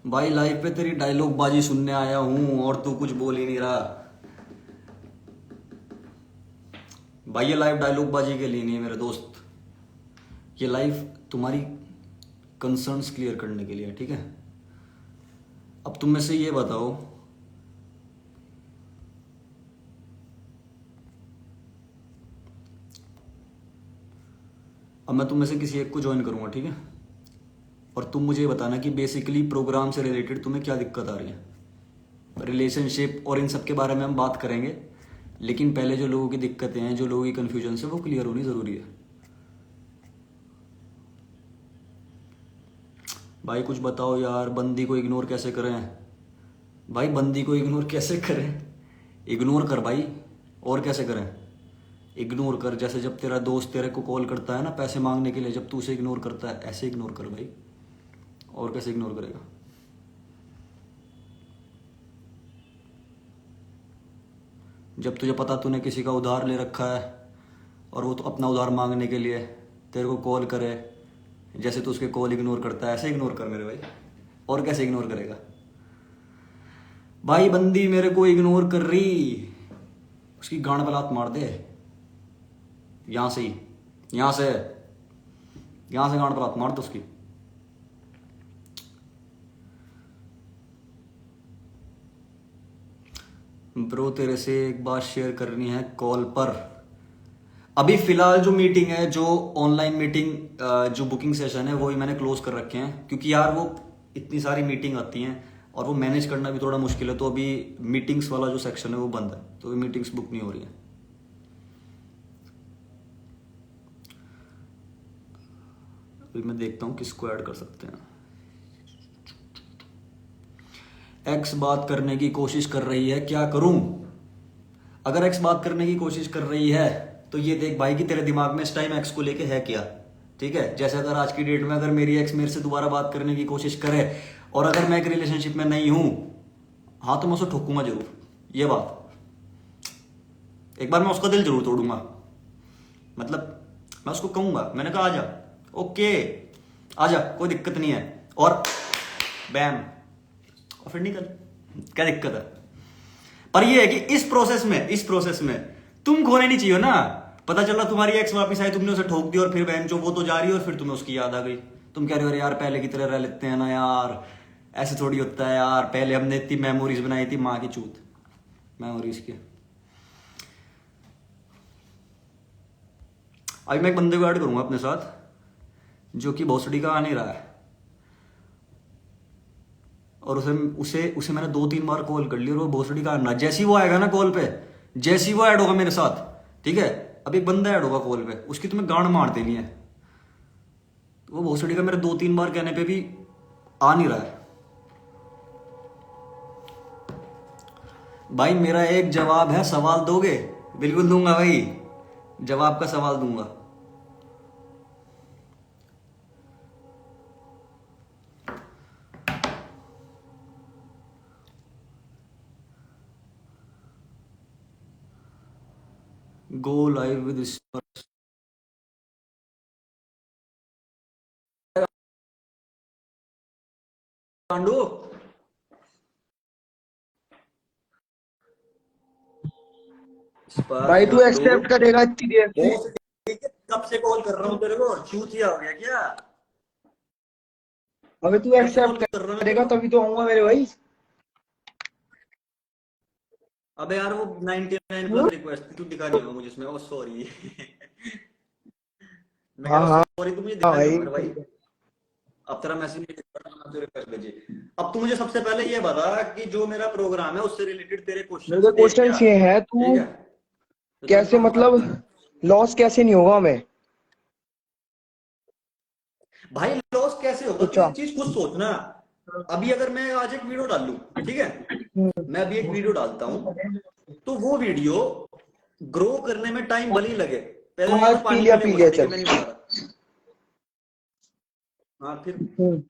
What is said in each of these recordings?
भाई लाइव पे तेरी डायलॉग बाजी सुनने आया हूँ और तू कुछ बोल ही नहीं रहा। भाई ये लाइव डायलॉग बाजी के लिए नहीं है मेरे दोस्त, ये लाइव तुम्हारी कंसर्न्स क्लियर करने के लिए है, ठीक है। अब तुम में से ये बताओ, अब मैं तुम में से किसी एक को ज्वाइन करूंगा, ठीक है। और तुम मुझे ये बताना कि बेसिकली प्रोग्राम से रिलेटेड तुम्हें क्या दिक्कत आ रही है। रिलेशनशिप और इन सब के बारे में हम बात करेंगे, लेकिन पहले जो लोगों की दिक्कतें हैं, जो लोगों की कन्फ्यूजन है, वो क्लियर होनी ज़रूरी है। भाई कुछ बताओ यार, बंदी को इग्नोर कैसे करें। भाई बंदी को इग्नोर कैसे करें, इग्नोर कर भाई, और कैसे करें। इग्नोर कर, जैसे जब तेरा दोस्त तेरे को कॉल करता है ना पैसे मांगने के लिए, जब तू उसे इग्नोर करता है ऐसे इग्नोर कर भाई, और कैसे इग्नोर करेगा। जब तुझे पता तूने किसी का उधार ले रखा है और वो तो अपना उधार मांगने के लिए तेरे को कॉल करे, जैसे तू उसके कॉल इग्नोर करता है ऐसे इग्नोर कर मेरे भाई, और कैसे इग्नोर करेगा। भाई बंदी मेरे को इग्नोर कर रही, उसकी गांड पे लात मार दे, यहां से ही, यहां से यहां से गांड पे लात मार दो उसकी। ब्रो तेरे से एक बात शेयर करनी है कॉल पर। अभी फिलहाल जो मीटिंग है, जो ऑनलाइन मीटिंग, जो बुकिंग सेशन है, वो ही मैंने क्लोज कर रखे हैं, क्योंकि यार वो इतनी सारी मीटिंग आती हैं और वो मैनेज करना भी थोड़ा मुश्किल है। तो अभी मीटिंग्स वाला जो सेक्शन है वो बंद है, तो अभी मीटिंग्स बुक नहीं हो रही है। अभी मैं देखता हूँ किसको ऐड कर सकते हैं। एक्स बात करने की कोशिश कर रही है, क्या करूं। अगर एक्स बात करने की कोशिश कर रही है तो ये देख भाई कि तेरे दिमाग में इस टाइम एक्स को लेके है क्या, ठीक है। जैसे अगर आज की डेट में अगर मेरी एक्स मेरे से दोबारा बात करने की कोशिश करे और अगर मैं एक रिलेशनशिप में नहीं हूं, हाँ तो मैं उसको ठोकूंगा जरूर, ये बात। एक बार मैं उसका दिल जरूर तोड़ूंगा, मतलब मैं उसको कहूंगा, मैंने कहा आजा, ओके आजा, कोई दिक्कत नहीं है, और बैम, और फिर निकल, क्या दिक्कत है। पर ये है कि इस प्रोसेस में तुम खोने नहीं चाहिए ना। पता चला तुम्हारी एक्स वापस आई, तुमने उसे ठोक दिया और फिर बहन जो वो तो जा रही है और फिर तुम्हें उसकी याद आ गई। तुम कह रहे हो अरे यार पहले की तरह रह लेते हैं ना यार, ऐसे थोड़ी होता है यार, पहले हमने इतनी मेमोरीज बनाई थी, माँ की चूत मेमोरीज की। अभी मैं एक बंदे को ऐड करूंगा अपने साथ, जो कि भोसड़ी का आ नहीं रहा है, और उसे उसे उसे मैंने 2-3 बार कॉल कर लिया और वो भोसड़ी का आना, जैसे ही वो आएगा ना कॉल पे, जैसे ही वो ऐड होगा मेरे साथ, ठीक है। अब एक बंदा ऐड होगा कॉल पे, उसकी तुम्हें गांड मार देनी है। वो भोसड़ी का मेरे 2-3 बार कहने पे भी आ नहीं रहा है। भाई मेरा एक जवाब है, सवाल दोगे। बिल्कुल दूंगा भाई, जवाब का सवाल दूंगा। Go live with Pandu. भाई तू पांडु एक्सेप्ट करेगा इतनी देर से? बहुत ठीक है, कब से कॉल कर रहा हूँ तेरे को, चूतिया हो गया क्या। अबे तू कब से कॉल एक्सेप्ट कर रहा हूँ मैं तेरे करेगा को। तभी तो आऊंगा मेरे भाई। अबे यार वो 99 हम्म? प्लस रिक्वेस्ट तू दिखा नहीं होगा मुझे इसमें, ओ सॉरी। मैं कह हाँ रहा हूँ हाँ सॉरी, तू मुझे हाँ दिखा नहीं भाई। होगा मेरे भाई। अब तेरा मैसेज नहीं दिख रहा, ना तेरे रिक्वेस्ट भेजी। अब तू मुझे सबसे पहले ये बता कि जो मेरा प्रोग्राम है उससे रिलेटेड तेरे मेरे क्वेश्चंस तो थे क्वेश्चन क्या, ये है, ठीक तू है। तो चल कैसे मैं बता मतलब देता हूँ। लॉस कैसे नहीं होगा हमें? भाई लॉस कैसे होगा, तू अच्छा। एक चीज खुद सोचना। अभी अगर मैं आज एक वीडियो डाल लूं, ठीक है, मैं अभी एक वीडियो डालता हूं, तो वो वीडियो ग्रो करने में टाइम भले ही लगे। पहले हाँ ना पानी पी पीने बोला, लिया ठीक है, चल। मैं नहीं बता रहा। हाँ फिर हम्म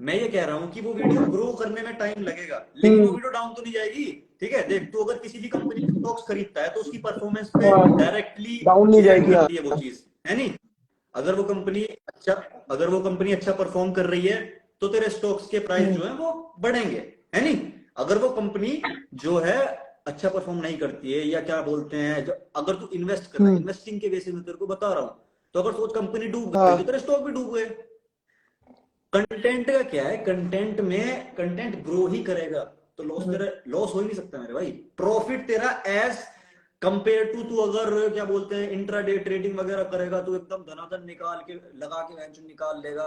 मैं ये कह रहा हूँ कि वो वीडियो ग्रो करने में टाइम लगेगा, लेकिन वो हम्म। वीडियो डाउन तो नहीं जाएगी। ठीक है, देख तू अगर किसी भी कंपनी के स्टॉक्स खरीदता है तो उसकी परफॉर्मेंस पे हाँ डायरेक्टली डाउन नहीं डिपेंड जाएगी, हाँ। करती है वो चीज, है नहीं। अगर वो कंपनी अच्छा अगर वो कंपनी अच्छा परफॉर्म कर रही है तो तेरे स्टॉक्स के प्राइस जो है वो बढ़ेंगे, है नहीं। अगर वो कंपनी जो है अच्छा परफॉर्म नहीं करती है, या क्या बोलते हैं, जो अगर तू इन्वेस्ट कर रहा है, इन्वेस्टिंग के बेसिस में तेरे को बता रहा हूं, तो अगर सोच कंपनी डूब गई तो हाँ तेरे स्टॉक भी डूब गए। कंटेंट का क्या है, कंटेंट में कंटेंट ग्रो ही करेगा, तो लॉस तेरा लॉस हो ही नहीं सकता मेरे भाई। प्रॉफिट तेरा एज कंपेयर टू, तू अगर क्या बोलते हैं इंट्राडे ट्रेडिंग वगैरह करेगा तो एकदम धनाधन निकाल के लगा के वेंचर निकाल लेगा,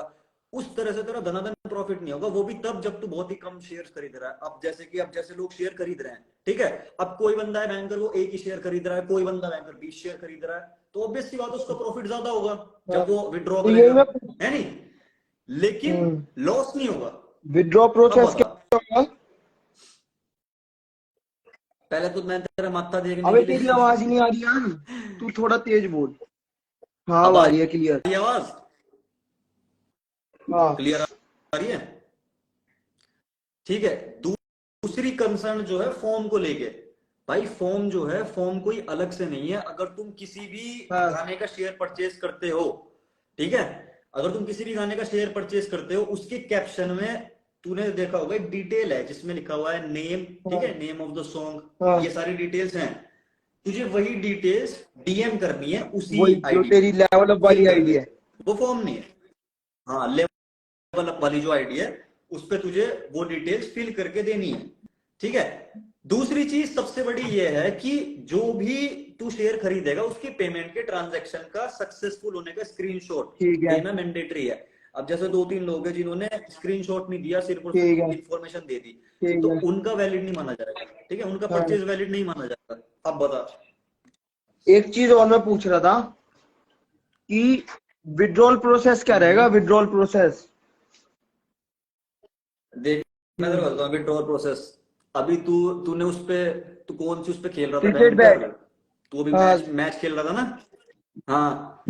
उस तरह से तेरा धनाधन प्रॉफिट नहीं होगा। वो भी तब जब तू बहुत ही कम शेयर्स खरीद रहा है। अब जैसे लोग शेयर खरीद रहे हैं, ठीक है, अब कोई बंदा है बैंकर वो एक ही शेयर खरीद रहा है, कोई बंदा बैंकर 20 शेयर खरीद रहा है, तो ऑब्वियस सी बात है उसका प्रॉफिट ज्यादा होगा जब वो विड्रॉ तो यही करेगा, मैं है नहीं, लेकिन लॉस नहीं होगा। विड्रॉ अब प्रोसेस बता, क्या होगा? पहले तो मैं तेरा माथा देखने अबे के तेरी लिए आवाज ही नहीं आ रही यार, तू थोड़ा तेज बोल। हाँ अब अब आ आ रही है क्लियर। रही है आवाज, हाँ क्लियर आ रही है, ठीक है। दूसरी कंसर्न जो है फॉर्म को लेके, भाई फॉर्म जो है, फॉर्म कोई अलग से नहीं है। अगर तुम किसी भी हाँ गाने का शेयर परचेज करते हो, ठीक है, अगर तुम किसी भी गाने का शेयर परचेज करते हो, उसके कैप्शन में तूने देखा होगा एक डिटेल है जिसमें लिखा हुआ है नेम, ठीक हाँ है, नेम ऑफ द सॉन्ग, हाँ। ये सारी डिटेल्स हैं। तुझे वही डिटेल्स डीएम करनी है उसी वही जो आईडी तेरी पे लेवल अप फिल वाली करके, आईडी है। वो फॉर्म नहीं है। हाँ, लेवल अप वाली जो आईडी है उस पे तुझे वो डिटेल्स फिल करके देनी है, ठीक है। दूसरी चीज सबसे बड़ी ये है कि जो भी तू शेयर खरीदेगा उसकी पेमेंट के ट्रांजैक्शन का सक्सेसफुल होने का स्क्रीनशॉट ठीक है देना मैंडेटरी है। अब जैसे 2-3 लोग हैं जिन्होंने स्क्रीनशॉट नहीं दिया, सिर्फ और ठीक सिर्फ है इंफॉर्मेशन दे दी, ठीक तो है। उनका वैलिड नहीं माना जाएगा, ठीक है, उनका हाँ परचेज वैलिड नहीं माना जाएगा। अब बता। एक चीज और मैं पूछ रहा था कि विड्रॉल प्रोसेस क्या रहेगा, हम्म। Withdrawal process? देख, मैं तेरे को बताता हूँ विड्रॉल प्रोसेस। अभी तूने उस पे, तू कौन सी उस पे खेल रहा था, क्रिकेट बैंकर, बैट। तू अभी हाँ मैच मैच खेल रहा था ना। हाँ,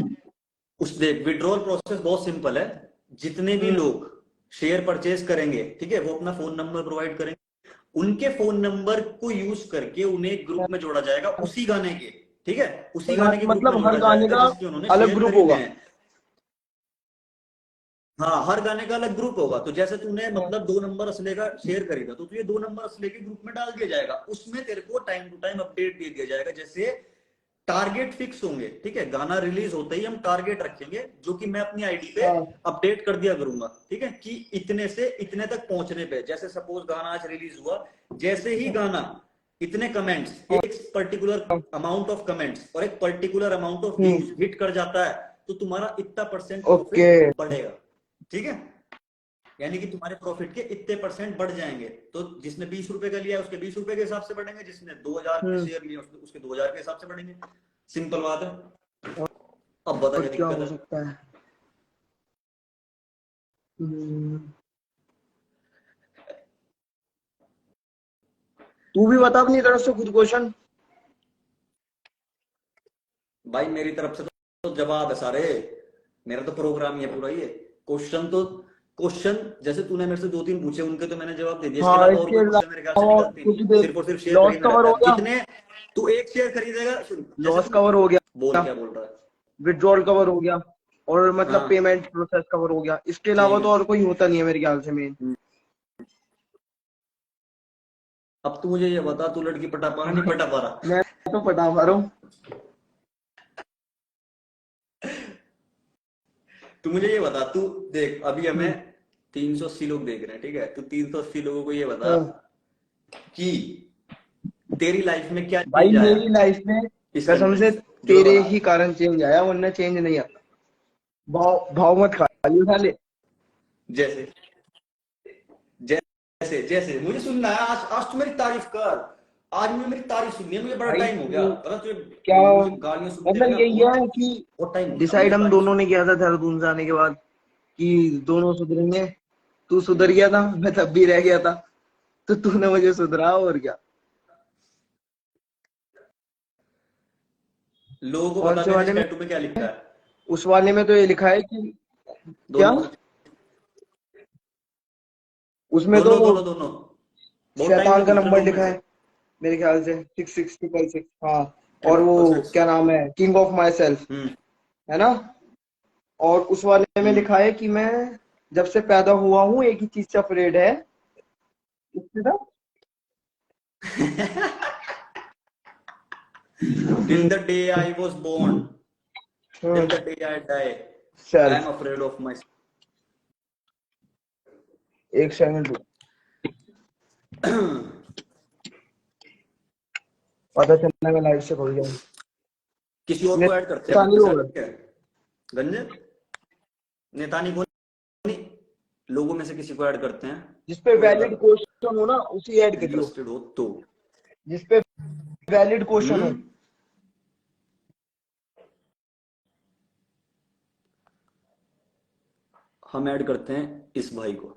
उस देख विड्रॉल प्रोसेस बहुत सिंपल है। जितने भी लोग शेयर परचेज करेंगे, ठीक है, वो अपना फोन नंबर प्रोवाइड करेंगे, उनके फोन नंबर को यूज करके उन्हें एक ग्रुप में जोड़ा जाएगा उसी गाने के, ठीक है, उसी गाने के ग्रुप में मतलब हर जोड़ा गाने जाएगा का जिसके उन्होंने अलग शेयर ग्रुप खरीदे होगा। हैं। हाँ, हर गाने का अलग ग्रुप होगा। तो जैसे तूने हाँ मतलब 2 नंबर असले का शेयर खरीदा, तो तुझे 2 नंबर असले के ग्रुप में डाल दिया जाएगा, उसमें तेरे को टाइम टू टाइम अपडेट दे दिया जाएगा। जैसे टारगेट फिक्स होंगे, ठीक है, गाना रिलीज होते ही हम टारगेट रखेंगे जो कि मैं अपनी आईडी पे हाँ अपडेट कर दिया करूंगा, ठीक है, कि इतने से इतने तक पहुंचने पे, जैसे सपोज गाना आज रिलीज हुआ, जैसे ही गाना इतने कमेंट्स, हाँ। एक पर्टिकुलर अमाउंट ऑफ कमेंट्स और एक particular amount of hmm. Views hit कर जाता है, तो तुम्हारा इतना परसेंट ओके। प्रॉफिट बढ़ेगा, ठीक है, यानी कि तुम्हारे प्रॉफिट के इतने परसेंट बढ़ जाएंगे। तो जिसने 20 रुपए का लिया उसके 20 रुपए के हिसाब से बढ़ेंगे, जिसने 2000 के हम्म। शेयर लिए उसके 2000 के हिसाब से बढ़ेंगे। सिंपल बात है। अब बता और क्या क्या दिक्कत हो है। सकता है? हम्म, तू भी बता अपनी तरफ से खुद क्वेश्चन। भाई मेरी तरफ से तो जवाब है सारे, मेरा तो प्रोग्राम ही है पूरा ये। क्वेश्चन तो, क्वेश्चन जैसे तूने मेरे से 2-3 पूछे उनके तो मैंने जवाब दे दिया, इसके हाँ अलावा और इसके कोई क्वेश्चन मेरे ख्याल से अलावा निकलती नहीं कुछ है, देर सिर्फ और सिर्फ शेयर लॉस खरीदना कवर रहता हो है। गया। जितने तू एक शेयर खरीदेगा, सुन, जैसे लॉस तू कवर हो बोल, गया। क्या बोल रहा है। विड्रॉल कवर हो गया। और मतलब हाँ, पेमेंट प्रोसेस कवर हो गया। इसके ठीक अलावा तो है। और कोई होता नहीं है मेरे ख्याल से मेन। अब तू मुझे ये बता, तू लड़की पटा पा रहा नहीं पटा पा रहा। मैं तो पटा पा रहा हूँ। तू मुझे ये बता, तू देख अभी हमें हम्म, 380 लोग देख रहे हैं, ठीक है, तू 380 लोगों को ये बता हाँ। कि तेरी लाइफ में क्या भाई चेंज आया मेरी लाइफ में इस कसम कंटेंट से से, जो तेरे बता। ही कारण चेंज आया, वरना चेंज नहीं आता। भाव भाव मत खा लियो साले। जैसे जैसे जैसे मुझे सुनना है, आज आज तू मेरी तारीफ कर। आज मुझे मेरी तारीफ सुननी है, मुझे बड़ा भाई टाइम हो गया, तू पता तुझे, क्या, मुझे गालियां सुनते मतलब हुए यही बहुत है कि बहुत टाइम हो गया मुझे डिसाइड हम तारीफ दोनों ने सुनते किया था देहरादून से आने के बाद कि दोनों सुधरेंगे। तू सुधर गया था, मैं तब भी रह गया था। तो तूने मुझे सुधरा और क्या। हुए। लोगों को कौन बता से मेरे वाले इस में? टैटू पे क्या लिखा है। उस वाले में तो ये लिखा है कि क्या, दोनों उसमें तो दोनों दोनों दोनों बहुत टाइम से शैतान का पूछ रहे नंबर लोग मेरे लिखा से। है मेरे ख्याल से 6666। हाँ। और वो 666। क्या नाम है, किंग ऑफ माई सेल्फ, हम्म। है ना। और उस वाले में हम्म। लिखा है कि मैं जब से पैदा हुआ हूँ एक ही चीज से अफ्रेड है, किससे था? Till the day I was born, till the hmm, day I die, I am self. afraid of myself. एक सेकंड रुक, पता चलना मैं लाइव से भूल जाऊँ। किसी और को ऐड करते हैं नेतानी अपने होगा, साथ, क्या है? गंजे नेतानी को नहीं, लोगों में से किसी को ऐड करते हैं, जिसपे कोई वैलिड अगर क्वेश्चन हो ना उसी ऐड करियो, इंटरेस्टेड हो तो। जिसपे वैलिड क्वेश्चन हो। हम्म हम ऐड करते हैं इस भाई को,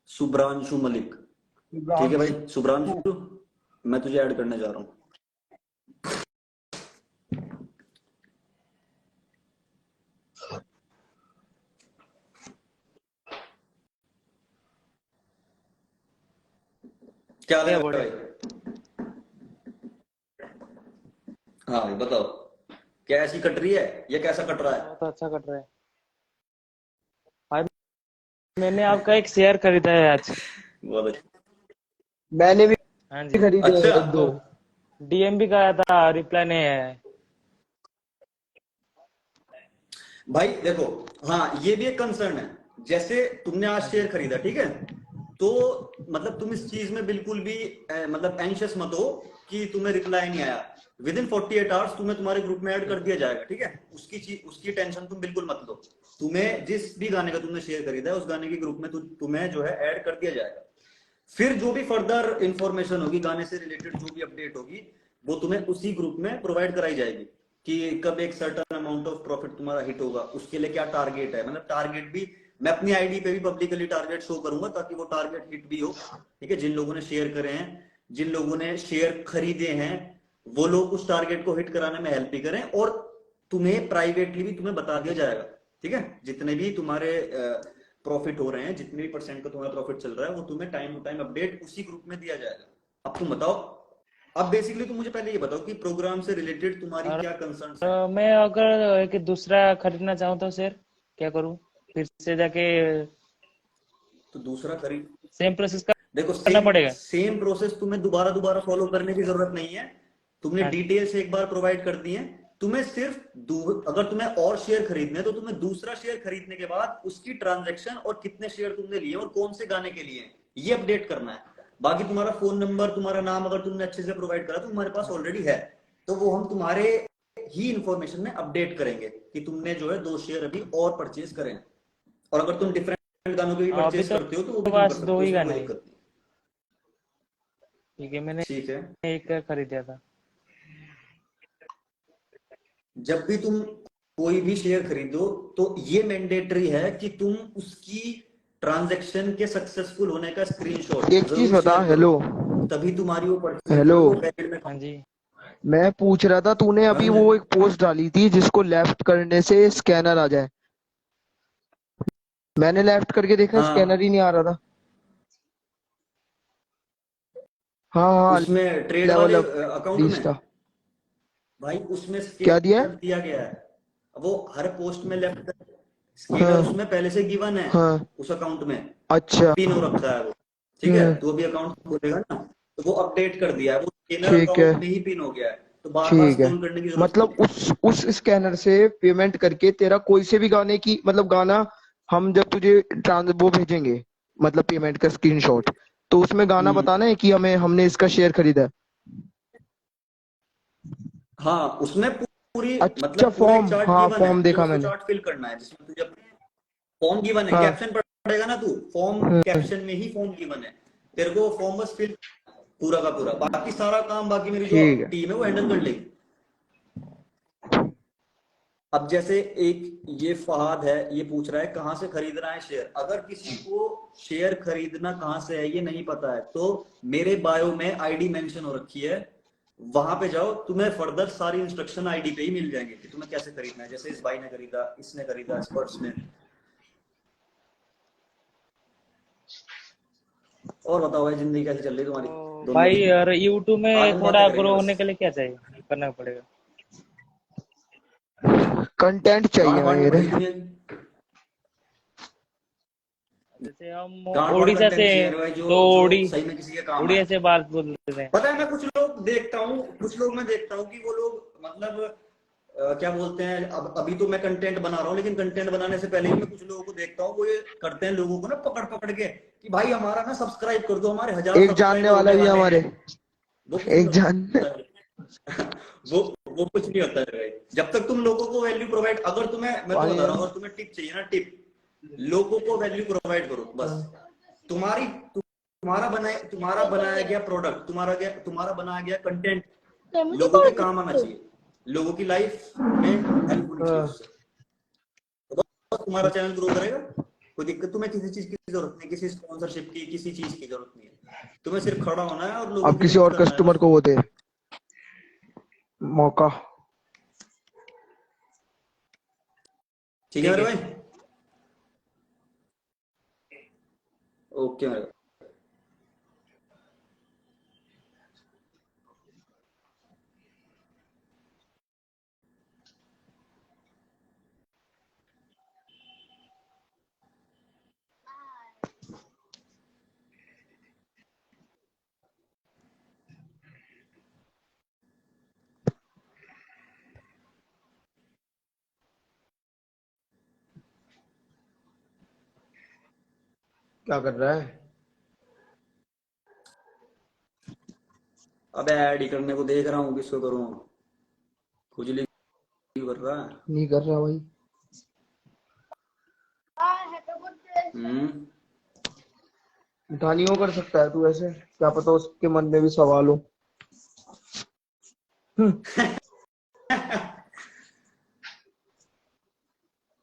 शुभ्रांशु मलिक। ठीक है भाई शुभ्रांशु, मैं तुझे ऐड करने जा रहा हूँ। क्या बढ़िया लगा बढ़िया। भाई? हाँ भाई बताओ, क्या ऐसी कट रही है या कैसा कट रहा है? बहुत अच्छा कट रहा है भाई। मैंने आपका एक शेयर खरीदा है आज। बहुत अच्छा। मैंने भी हाँ जी, खरीदे हैं अच्छा एक दो। डीएम भी कराया था, रिप्लाई नहीं आया है। भाई देखो, हाँ ये भी एक कंसर्न है। जैसे तुमने आज हाँ जी। शेयर खरीदा, ठीक है, तो मतलब तुम इस चीज में बिल्कुल भी मतलब एंशियस मत हो कि तुम्हें रिप्लाई नहीं आया। विद इन 48 आवर्स तुम्हें तुम्हारे ग्रुप में ऐड कर दिया जाएगा, ठीक है। उसकी टेंशन तुम बिल्कुल मत लो। तुम्हें जिस भी गाने का तुमने शेयर खरीदा है उस गाने के ग्रुप में तुम्हें जो है ऐड कर दिया जाएगा। फिर जो भी फर्दर इंफॉर्मेशन होगी गाने से रिलेटेड, जो भी अपडेट होगी, वो तुम्हें उसी ग्रुप में प्रोवाइड कराई जाएगी कि कब एक सर्टेन अमाउंट ऑफ प्रॉफिट तुम्हारा हिट होगा, उसके लिए क्या टारगेट है। मतलब टारगेट भी मैं अपनी आईडी पे भी पब्लिकली टारगेट शो करूंगा ताकि वो टारगेट हिट भी हो, ठीक है। जिन लोगों ने शेयर करे हैं, जिन लोगों ने शेयर खरीदे हैं, वो लोग उस टारगेट को हिट कराने में हेल्प भी करें। और तुम्हें प्राइवेटली भी तुम्हें बता दिया जाएगा, ठीक है। जितने भी तुम्हारे प्रॉफिट हो रहे हैं, जितने भी परसेंट का तुम्हारा प्रॉफिट चल रहा है, वो तुम्हें टाइम टू टाइम अपडेट उसी ग्रुप में दिया जाएगा। अब तुम बताओ, अब बेसिकली तुम मुझे पहले ये बताओ कि प्रोग्राम से रिलेटेड तुम्हारी और क्या कंसर्न्स हैं। मैं अगर एक दूसरा खरीदना चाहूँ तो शेयर क्या करूँ? फिर से जाके तो दूसरा खरीद, सेम प्रोसेस देखो करना सेम पड़ेगा? सेम प्रोसेस तुम्हें दोबारा दोबारा फॉलो करने की जरूरत नहीं है। तुमने हाँ जी। डिटेल्स एक बार प्रोवाइड कर दी है। तुम्हें सिर्फ अगर तुम्हें और शेयर खरीदने हैं तो तुम्हें दूसरा शेयर खरीदने के बाद उसकी ट्रांजैक्शन और कितने शेयर तुमने लिए और कौन से गाने के लिए, ये अपडेट करना है। बाकी तुम्हारा फोन नंबर, तुम्हारा नाम अगर तुमने अच्छे से प्रोवाइड करा तो तुम्हारे पास ऑलरेडी है, तो वो हम तुम्हारे ही इंफॉर्मेशन में अपडेट करेंगे कि तुमने जो है 2 शेयर अभी और परचेज करें। और अगर तुम डिफरेंट गानों के भी अभी परचेज तो करते हो तो वो भी तुम कर बस सकते दो हो, ही उसमें कोई गाने हैं। दिक्कत नहीं। ठीक है, मैंने ठीक है, एक खरीदा था। जब भी तुम कोई भी शेयर खरीदो तो ये मैंडेटरी है कि तुम उसकी ट्रांजैक्शन के सक्सेसफुल होने का स्क्रीनशॉट एक चीज जरूर बता, शेयर करो, हेलो तभी तुम्हारी वो परचेज जो हेलो, है वो वैलिड में हाँ काउंट। जी। मैं पूछ रहा था तूने अभी गंज वो एक पोस्ट डाली थी जिसको लेफ्ट करने से स्कैनर आ जाए, मैंने लेफ्ट करके देखा स्कैनर ही हाँ, नहीं आ रहा था। हाँ हाँ, उसमें ट्रेड लेवल वाले अप अकाउंट में लिस्ट था। भाई उसमें क्या दिया स्कैनर है? दिया गया है। वो हर पोस्ट में लेफ्ट स्कैनर हाँ उसमें पहले से गिवन है, हाँ, उस अकाउंट में अच्छा। पिन हो रखा है वो, ठीक है। हम्म, तो अभी अकाउंट खोलेगा ना तो वो अपडेट कर दिया है, वो स्कैनर ठीक है अकाउंट में ही पिन हो गया है, तो बार बार ठीक है। स्क्रॉल करने की जरूरत नहीं मतलब है। उस स्कैनर से पेमेंट करके तेरा कोई से भी गाने की, मतलब गाना हम जब तुझे ट्रांस वो भेजेंगे, मतलब पेमेंट का स्क्रीनशॉट, तो उसमें गाना बताना हम्म है कि हमें हमने इसका शेयर खरीदा है। हाँ, उसमें पूरी अच्छा मतलब पूरा एक फॉर्म, चार्ट हाँ गिवन है, फॉर्म तुझे देखा बस वो मैंने। चार्ट फिल करना है जिसमें तुझे फॉर्म गिवन है, हाँ, कैप्शन पढ़ेगा ना तू, फॉर्म हम्म, कैप्शन में ही फॉर्म गिवन है। तेरे को फॉर्म बस फिल पूरा का पूरा, बाकी सारा काम बाकी मेरी जो ठीक है। टीम है वो हैंडल कर लेगी। अब जैसे एक ये फहाद है, ये पूछ रहा है कहाँ से खरीदना है शेयर। अगर किसी को शेयर खरीदना कहाँ से है ये नहीं पता है तो मेरे बायो में आईडी मेंशन हो रखी है, वहां पे जाओ, तुम्हें फर्दर सारी इंस्ट्रक्शन आईडी पे ही मिल जाएंगे कि तुम्हें कैसे खरीदना है। जैसे इस भाई ने खरीदा, इसने खरीदा, स्पर्ट्स ने। और बताओ भाई, जिंदगी कैसी चल रही है तुम्हारी तो दोनों की? भाई यार यूट्यूब आज में हम बातें थोड़ा करेंगे ग्रो बस। होने के लिए क्या चाहिए, करना पड़ेगा? कंटेंट गांड चाहिए फाड़नी मेरे। पड़ेगी दुनिया की। जैसे हम गांड वाले उड़ीसा कंटेंट से चाहिए हैं, मेरे भाई, जो तो जो सही में किसी के काम आए। उड़िया से बात बोल रहे हैं। पता है, मैं कुछ लोग देखता हूँ, कुछ लोग मैं देखता हूँ कि वो लोग मतलब क्या बोलते हैं, अब अभी तो मैं कंटेंट बना रहा हूँ, लेकिन कंटेंट बनाने से पहले ही मैं कुछ लोगों को देखता हूँ, वो ये करते हैं लोगों को ना पकड़ पकड़ के कि भाई हमारा ना सब्सक्राइब कर दो, हमारे 1000 एक जानने सब्सक्राइबर वाला होने भी है वाले हमारे, हैं। वो कुछ नहीं एक जानने। होता है। वो कुछ नहीं होता है भाई। जब तक तुम लोगों को वैल्यू प्रोवाइड, अगर तुम्हें, मैं तो पानी बता है रहा ना? हूँ, अगर तुम्हें टिप चाहिए ना, टिप, लोगों को वैल्यू प्रोवाइड करो बस। हाँ। तुम्हारी तुम्हारा बनाया गया प्रोडक्ट, तुम्हारा बनाया गया कंटेंट लोगों के काम आना चाहिए, लोगों की लाइफ में हेल्प होनी चाहिए हाँ। उससे, तो बस तुम्हारा चैनल ग्रो करेगा। कोई दिक्कत, तुम्हें किसी चीज की जरूरत नहीं, किसी स्पॉन्सरशिप की, किसी चीज की जरूरत नहीं है, तुम्हें सिर्फ खड़ा होना है और लोगों अब की किसी हेल्प और करना है कस्टमर बस। को वो दे मौका। ठीक है ठीक मेरे है। भाई, ओके मेरे भाई। क्या कर रहा है? अब ऐड ही करने को देख रहा हूँ, किसको करूँ, खुजली क्यों कर रहा है। नहीं कर रहा भाई। हम्म। उठा नहीं हो कर सकता है तू ऐसे, क्या पता उसके मन में भी सवाल हो।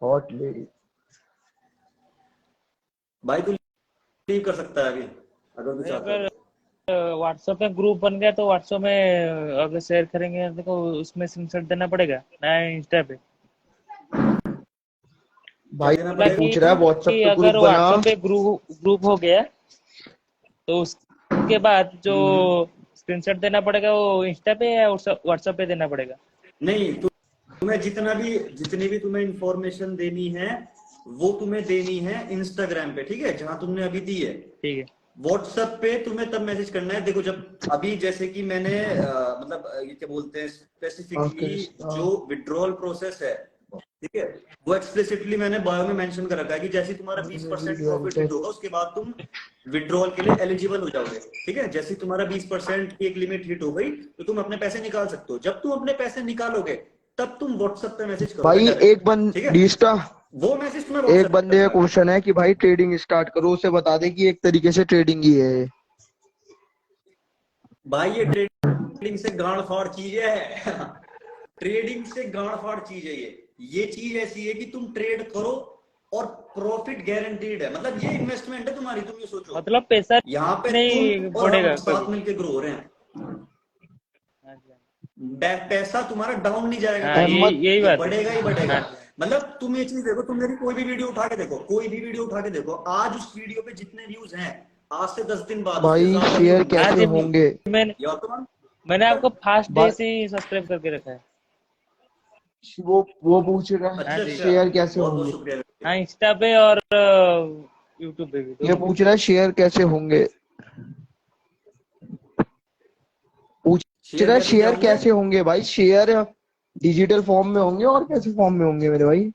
Hot lady. भाई तू लीव कर सकता है अभी, अगर तू भाई चाहता है अगर तो। व्हाट्सएप में ग्रुप बन गया तो व्हाट्सएप में अगर शेयर करेंगे देखो, उसमें स्क्रीनशॉट देना पड़ेगा ना इंस्टा पे। क्या भाई देना बोला पड़ेगा? पूछ रहा है व्हाट्सएप कि पे ग्रुप अगर बना। व्हाट्सएप पे ग्रुप हो गया तो उसके बाद जो हम्म। स्क्रीनशॉट देना पड़ेगा वो इंस्टा पे या व्हाट्सएप पे देना पड़ेगा? नहीं, तुम्हें जितनी भी तुम्हें इंफॉर्मेशन देनी है, वो तुम्हें देनी है इंस्टाग्राम पे, ठीक है, जहां तुमने अभी दी है। ठीक है। व्हाट्सएप पे तुम्हें तब मैसेज करना है, देखो जब अभी जैसे कि मैंने मतलब ये क्या बोलते हैं, आपके स्पेसिफिकली जो विड्रॉल प्रोसेस है, ठीक है, वो एक्सप्लिसिटली मैंने बायो में मेंशन कर रखा है कि जैसे तुम्हारा 20% प्रॉफिट हिट होगा, उसके बाद तुम विड्रॉल के लिए एलिजिबल हो जाओगे। ठीक है, जैसे तुम्हारा 20% की एक लिमिट हिट हो गई, तो तुम अपने पैसे निकाल सकते हो। जब तुम अपने पैसे निकालोगे, तब तुम व्हाट्सएप पे मैसेज करोगे भाई डायरेक्ट, एक बंद ठीक है, डीस्टा वो मैसेज तुम्हें एक व्हाट्सएप पे बंदे का जाएगा। क्वेश्चन है कि भाई ट्रेडिंग स्टार्ट करो, उसे बता दे कि एक तरीके से ट्रेडिंग ही है। भाई ये ट्रेडिंग से गांड फाड़ चीज है। ट्रेडिंग से गांड फाड़ चीज है ये चीज ऐसी है कि तुम ट्रेड करो और प्रॉफिट गारंटीड है, मतलब ये इन्वेस्टमेंट है तुम्हारी, तुम ये सोचो। मतलब पैसा यहाँ पे नहीं तुम और हम बढ़ेगा कभी? साथ मिलके ग्रो हो रहे हैं, हाँ जी, पैसा तुम्हारा डाउन नहीं जाएगा हाँ, कभी, अहमद यही ये बात है। बढ़ेगा ही बढ़ेगा। हाँ जी। मतलब तुम ये चीज देखो, तुम मेरी कोई भी वीडियो उठा के देखो, कोई भी वीडियो उठा के देखो, आज उस वीडियो पे जितने व्यूज हैं, आज से 10 दिन बाद उससे भाई ज्यादा व्यू शेयर होंगे। हाँ कैसे जी, होंगे? मैंने ये बात तो मान। मैंने आपको फास्ट डे भाई से ही सब्सक्राइब करके रखा है। वो पूछ रहा हाँ है अच्छा जी। अच्छा, शेयर कैसे बहुत बहुत होंगे। शुक्रिया। हाँ, इंस्टा पे और यूट्यूब पे भी, ये दोनों पे। पूछ रहा है शेयर कैसे होंगे। पूछ शेयर रहा है कैसे क्या शेयर होंगे? कैसे होंगे भाई। शेयर डिजिटल फॉर्म में होंगे और कैसे फॉर्म में होंगे मेरे भाई?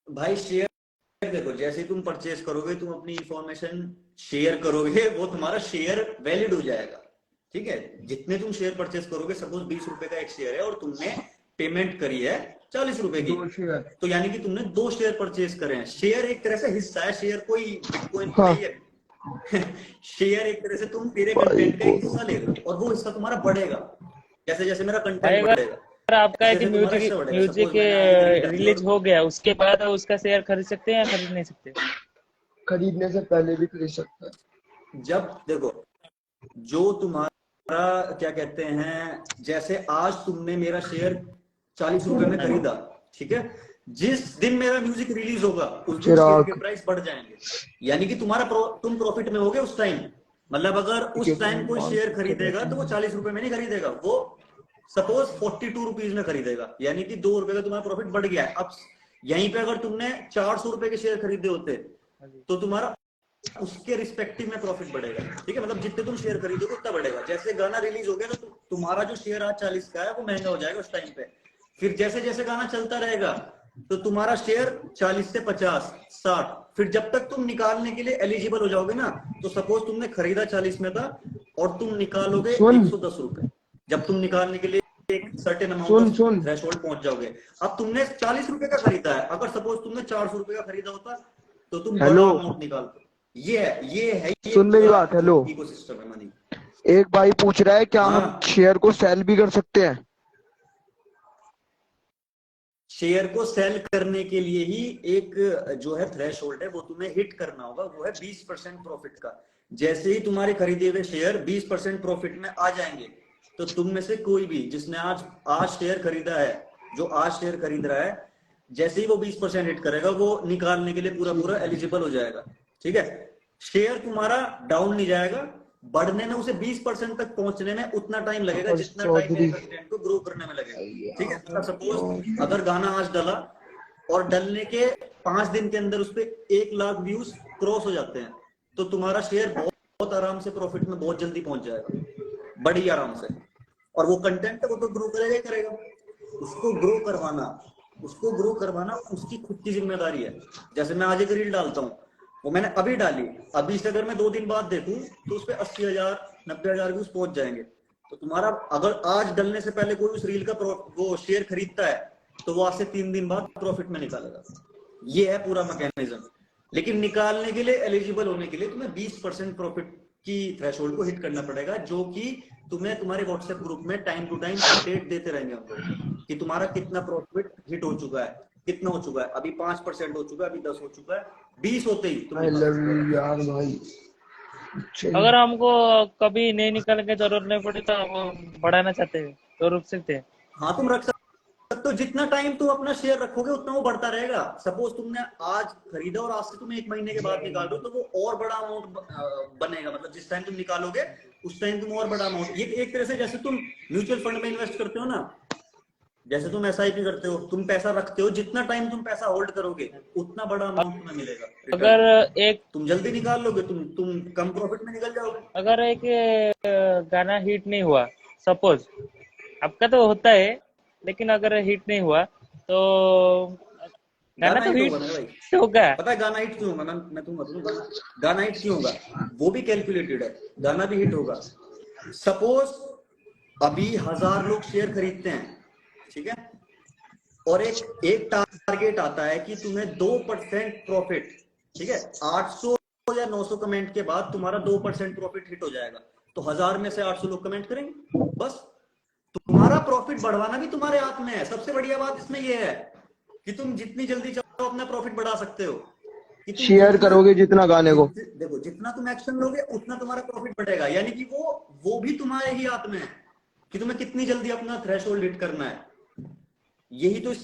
भाई शेयर देखो, जैसे ही तुम परचेस करोगे, तुम अपनी इंफॉर्मेशन शेयर करोगे, वो तुम्हारा शेयर वैलिड हो जाएगा। ठीक है, जितने तुम शेयर परचेस करोगे, सपोज 20 रुपए का एक शेयर है और तुमने पेमेंट करी है 40 रुपए की, 2 शेयर। तो यानी कि तुमने 2 शेयर परचेस करे हैं। शेयर एक तरह से हिस्सा है, शेयर कोई बिटकॉइन तो हाँ नहीं है। शेयर एक तरह से तुम तेरे भाई कंटेंट का एक हिस्सा ले रहे हो, और वो हिस्सा तुम्हारा बढ़ेगा जैसे जैसे मेरा भाई कंटेंट बढ़ेगा, अगर आपका जैसे यदि जैसे तुम्हारा हिस्सा म्यूजिक बढ़ेगा। म्यूजिक सपोज मैंने आज एक रील डाली रिलीज और हो गया, उसके बाद उसका शेयर खरीद सकते हैं या खरीद नहीं सकते? खरीदने से पहले भी खरीद सकता है। जब देखो, जो तुम्हारा क्या कहते हैं, जैसे आज तुमने मेरा शेयर 40 रुपए में हाँ जी। खरीदा, ठीक है, जिस दिन मेरा म्यूजिक रिलीज होगा, उस दिन शेयर के चिराग प्राइस बढ़ जाएंगे, यानी कि तुम प्रॉफिट में होगे उस टाइम। मतलब अगर के उस टाइम कोई शेयर खरीदेगा, तो वो 40 रुपए में नहीं खरीदेगा, वो सपोज 42 रुपीज में खरीदेगा, यानी कि 2 रुपए का तुम्हारा प्रॉफिट बढ़ गया है। अब यहीं पे अगर तुमने 400 रुपए के शेयर खरीदे होते हाँ जी। तो तुम्हारा उसके रिस्पेक्टिव में प्रॉफिट बढ़ेगा, ठीक है, मतलब जितने तुम शेयर खरीदोगे उतना बढ़ेगा। जैसे गाना रिलीज हो गया तो तुम्हारा जो शेयर आज 40 का है वो महंगा हो जाएगा उस टाइम पे। फिर जैसे जैसे गाना चलता रहेगा तो तुम्हारा शेयर 40 से 50, 60, फिर जब तक तुम निकालने के लिए एलिजिबल हो जाओगे ना, तो सपोज तुमने खरीदा 40 में था और तुम निकालोगे सुन 110 रुपए, जब तुम निकालने के लिए एक certain amount soon of soon threshold पहुंच जाओगे। अब तुमने 40 रुपए का खरीदा है, अगर सपोज तुमने 400 रुपए का खरीदा होता तो तुम बड़ा हेलो अमाउंट निकालते। ये सुन मेरी पूरा बात। हेलो, जो इकोसिस्टम है मनी। एक भाई पूछ रहा है क्या हम हाँ, शेयर को सेल भी कर सकते हैं? शेयर को सेल करने के लिए ही एक जो है थ्रेशोल्ड है वो तुम्हें हिट करना होगा, वो है 20% प्रॉफिट का। जैसे ही तुम्हारे खरीदे हुए शेयर 20% प्रॉफिट में आ जाएंगे तो तुम में से कोई भी जिसने आज शेयर खरीदा है, जो आज शेयर खरीद रहा है, जैसे ही वो 20% हिट करेगा वो निकालने के लिए पूरा पूरा एलिजिबल हो जाएगा, ठीक है। शेयर तुम्हारा डाउन नहीं जाएगा, बढ़ने में उसे 20% तक पहुंचने में उतना टाइम लगेगा हर्ष जितना टाइम मेरे चौधरी। कंटेंट को ग्रो करने में लगेगा, ठीक है। सपोज अगर गाना आज डला और डलने के 5 दिन के अंदर उस पर 1 लाख व्यूज क्रॉस हो जाते हैं तो तुम्हारा शेयर बहुत, बहुत आराम से प्रॉफिट में बहुत जल्दी पहुंच जाएगा, बड़ी आराम से। और वो कंटेंट है वो तो ग्रो करेगा ही करेगा। उसको ग्रो करवाना उसकी खुद की जिम्मेदारी है। जैसे मैं आज एक रील डालता हूँ, वो मैंने अभी डाली, अभी से अगर मैं 2 दिन बाद देखूं तो उस पर 80,000 90,000 व्यूज पहुंच जाएंगे। तो तुम्हारा अगर आज डलने से पहले कोई उस रील का वो शेयर खरीदता है तो वो आज से 3 दिन बाद प्रॉफिट में निकालेगा। ये है पूरा मैकेनिज्म। लेकिन निकालने के लिए, एलिजिबल होने के लिए तुम्हें 20% प्रॉफिट की थ्रेशोल्ड को हिट करना पड़ेगा, जो कि तुम्हें तुम्हारे व्हाट्सएप ग्रुप में टाइम टू टाइम अपडेट देते रहेंगे हम लोग कि तुम्हारा कितना प्रॉफिट हिट हो चुका है, कितना हो चुका है। अभी 5% हो चुका है, अभी 10 हो चुका है, 20 होते ही तुम आई निकाल लव सकते हो। यू यार भाई। अगर हमको कभी नहीं निकालने की जरूरत नहीं पड़ी तो हम बढ़ाना चाहते हैं तो रुक सकते हैं। हाँ, तुम रख सकते हो, जितना टाइम तुम अपना शेयर रखोगे उतना वो बढ़ता रहेगा। सपोज तुमने आज खरीदा और आज से तुम 1 महीने के बाद निकाल दो तो वो और बड़ा अमाउंट बनेगा, मतलब जिस टाइम तुम निकालोगे उस टाइम तुम और बड़ा अमाउंट। ये एक तरह से जैसे तुम म्यूचुअल फंड में इन्वेस्ट करते हो ना, जैसे तुम SIP करते हो, तुम पैसा रखते हो, जितना टाइम तुम पैसा होल्ड करोगे उतना बड़ा अमाउंट तुम्हें मिलेगा रिटर्न। अगर एक तुम जल्दी निकाल लोगे तुम कम प्रॉफिट में निकल जाओगे। अगर एक गाना हिट नहीं हुआ, सपोज आपका तो होता है, लेकिन अगर हिट नहीं हुआ तो गाना गाना तो हिट हिट होगा मेरे भाई, होगा। पता है गाना हिट क्यों होगा? मैं तुम्हें बताऊं गाना हिट क्यों होगा, वो भी कैलकुलेटेड है। गाना भी हिट होगा। सपोज अभी 1000 लोग शेयर खरीदते हैं, ठीक है, और एक टारगेट आता है कि तुम्हें 2% प्रॉफिट, ठीक है, 800 या 900 कमेंट के बाद तुम्हारा 2% प्रॉफिट हिट हो जाएगा। तो 1000 में से 800 लोग कमेंट करेंगे, बस। तुम्हारा प्रॉफिट बढ़वाना भी तुम्हारे हाथ में है। सबसे बढ़िया बात इसमें यह है कि तुम जितनी जल्दी चाहो अपना प्रॉफिट बढ़ा सकते हो, कि तुम शेयर करोगे जितना गाने को। देखो जितना तुम एक्शन लोगे उतना तुम्हारा प्रॉफिट बढ़ेगा। यानी कि वो भी तुम्हारे ही हाथ में है कि तुम्हें कितनी जल्दी अपना थ्रेशोल्ड हिट करना है। यही तो इस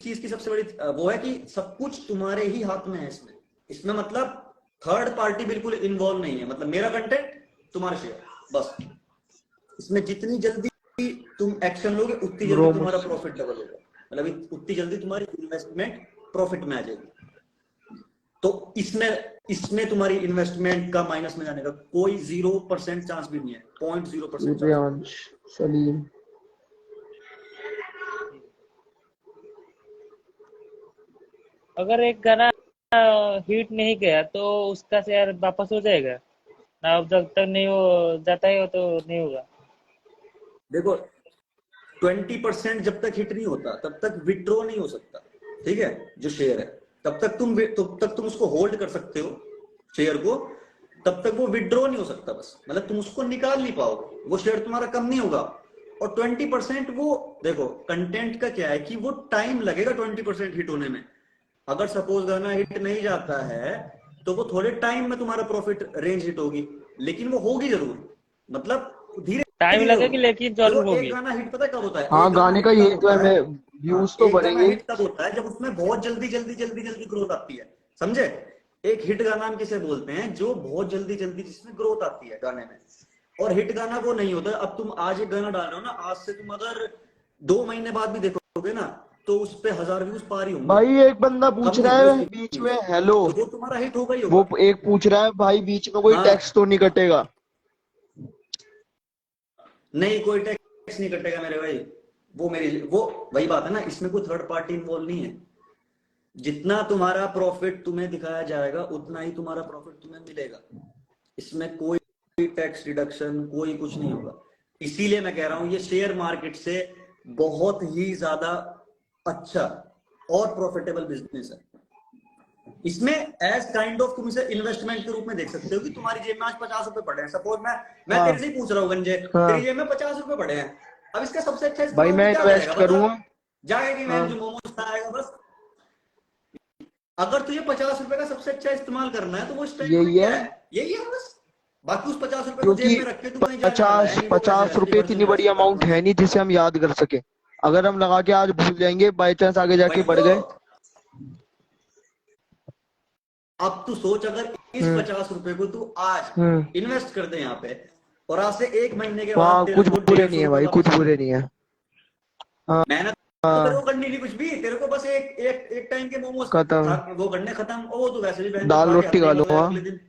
चीज की सबसे बड़ी वो है कि सब कुछ तुम्हारे ही हाथ में है। इसमें मतलब थर्ड पार्टी बिल्कुल इन्वॉल्व नहीं है। मतलब मेरा कंटेंट, तुम्हारा शेयर, बस। इसमें जितनी जल्दी तुम एक्शन लोगे उतनी जल्दी तुम्हारा प्रॉफिट डबल होगा, मतलब उतनी जल्दी तुम्हारी इन्वेस्टमेंट प्रॉफिट में आ जाएगी। तो इसमें तुम्हारी इन्वेस्टमेंट का माइनस में जाने का कोई 0% चांस भी नहीं है, 0.0% चांस। सलीम, अगर एक गाना हिट नहीं गया तो उसका शेयर वापस हो जाएगा ना? अब जब तक नहीं हो जाता है तो नहीं होगा। देखो 20% जब तक हिट नहीं होता तब तक विड्रॉ नहीं हो सकता, ठीक है, जो शेयर है। तब तक तुम उसको होल्ड कर सकते हो शेयर को, तब तक वो विड्रॉ नहीं हो सकता। बस मतलब तुम उसको निकाल नहीं पाओगे, वो शेयर तुम्हारा कम नहीं होगा। और 20% वो देखो कंटेंट का क्या है कि वो टाइम लगेगा 20% हिट होने में। अगर सपोज गाना हिट नहीं जाता है तो वो थोड़े टाइम में तुम्हारा प्रॉफिट रेंज हिट होगी, लेकिन वो होगी जरूर, मतलब धीरे टाइम धीरे लगेगी होगी। लेकिन देखो जरूर एक होगी। गाना हिट पता है कब होता है? हाँ एक गाना गाने हिट का तब यही तो होता है, है, मैं हाँ, व्यूज तो एक गाना बढ़ेंगे। हिट तब होता है जब उसमें बहुत जल्दी जल्दी जल्दी जल्दी ग्रोथ आती है, समझे? एक हिट गाना हम किसे बोलते हैं? जो बहुत जल्दी जल्दी जिसमें ग्रोथ आती है गाने में। और हिट गाना वो नहीं होता। अब तुम आज एक गाना डाल रहे हो ना, आज से तुम अगर 2 महीने बाद भी देखोगे ना तो उस पे 1000 व्यूज पार ही होंगे, भाई एक बंदा पूछ कम नहीं रहा होंगे है उसके बीच में, व्यूज, हेलो, तो वो तुम्हारा हिट होगा ही वो होगा। एक पूछ रहा है भाई बीच में कोई टैक्स हाँ, तो नहीं कटेगा? नहीं कोई टैक्स नहीं कटेगा मेरे भाई। वो वही बात है ना, इसमें कोई थर्ड पार्टी इन्वॉल्व नहीं है। जितना तुम्हारा प्रॉफिट तुम्हें दिखाया जाएगा उतना ही तुम्हारा प्रॉफिट तुम्हें मिलेगा। इसमें कोई टैक्स डिडक्शन कोई कुछ नहीं होगा। इसीलिए मैं कह रहा हूं ये शेयर मार्केट से बहुत ही ज्यादा अच्छा और प्रॉफिटेबल बिजनेस है। इसमें एज काइंड ऑफ तुम इसे इन्वेस्टमेंट के रूप में देख सकते हो कि तुम्हारी जेब में आज 50 रुपए पड़े हैं, सपोज मैं तेरे हाँ से ही पूछ रहा हूँ गंजे, तेरी हाँ जेब में 50 रुपए पड़े हैं, अब इसका सबसे अच्छा भाई इस्तेमाल तू मैं क्या इन्वेस्ट करेगा बता। करूँ। जाएगा कि मैं हाँ जो मोमोज खाएगा बस। अगर तुझे 50 रुपए का सबसे अच्छा इस्तेमाल करना है तो वो इस टाइम पे यही क्या है, है, यही है बस। बाकी उस 50 रुपए को जेब क्योंकि में रख के तू कहीं जाने वाला है पचास नहीं, वो पैसे पचास वैसे भी रुपए खर्च इतनी नहीं कर बड़ी सकता अमाउंट तू। है नहीं जिसे हम याद कर सके। अगर हम लगा के आज भूल जाएंगे, बाई चांस आगे जाके वही बढ़ तो, गए। अब तू सोच अगर इस हम्म 50 रुपए को तू आज हम्म इन्वेस्ट कर दे यहाँ पे, और आज से 1 महीने के बाद वहाँ तेरे कुछ को बुरे डेढ़ नहीं सौ है रुपए भाई, का कुछ पैसा बुरे मिले। नहीं है। हाँ मेहनत तो तेरे को हाँ करनी नहीं कुछ भी, तेरे को बस एक टाइम के मोमोज खत्म, खा वो करने खत्म, वो तो वैसे भी बहन जो दाल खा के रोटी हफ्ते खा ही लो भर जाएगा वहाँ। अगले दिन।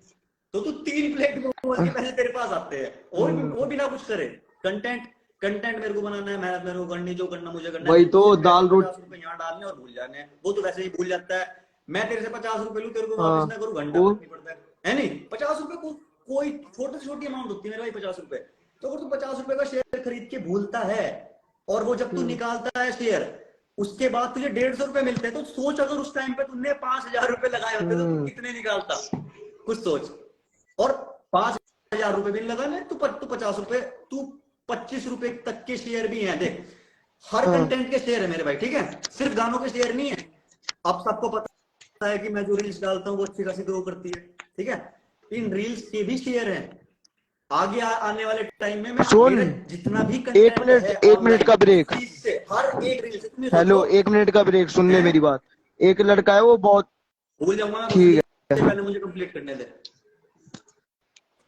तो तू 3 प्लेट मोमोज के पैसे तेरे पास आते हैं, और वो हम्म, बिना कुछ करे। कंटेंट कंटेंट मेरे को बनाना है, मेहनत मेरे को करनी, जो करना मुझे करना है, वही तो तो तुझे पैसे दाल रोटी। 50 रुपए यहाँ डालने और भूल जाने हैं, वो तो वैसे ही भूल जाता है। मैं तेरे से 50 रुपए लूँ, तेरे को वापस हाँ ना करूँ, घंटा वो फर्क नहीं पड़ता है नहीं। 50 रुपए को कोई छोटी से छोटी अमाउंट होती है मेरे भाई, 50 रुपए। तो अगर तू 50 रुपए का शेयर खरीद के भूलता है, और वो जब तू हम्म निकालता है शेयर, उसके बाद तुझे 150 रुपए मिलते हैं, तो सोच अगर उस टाइम पे तुमने 5000 रुपए लगाए होते तो तू हम्म कितने निकालता, कुछ सोच। और 5000 रुपए भी नहीं लगाने, तू 50 रुपए, तू 25 रुपए तक के शेयर भी हैं देख। हर हाँ कंटेंट के शेयर है मेरे भाई, ठीक है, सिर्फ गानों के शेयर नहीं है। अब सबको पता है कि मैं जो रील्स डालता हूँ वो अच्छी खासी ग्रो करती है, ठीक है, इन रील्स के भी शेयर हैं। आगे आने वाले टाइम में मैं सुन, मेरा जितना भी एक कंटेंट मिनट है एक मिनट ऑनलाइन, का उस ब्रेक। चीज से हर एक रील से तुम ये हेलो, सोचो। एक मिनट का ब्रेक, सुन ले हैं, मेरी बात। एक लड़का है वो बहुत भूल जाऊंगा मैं कुछ, ठीक ये है। पहले मुझे कंप्लीट करने दे।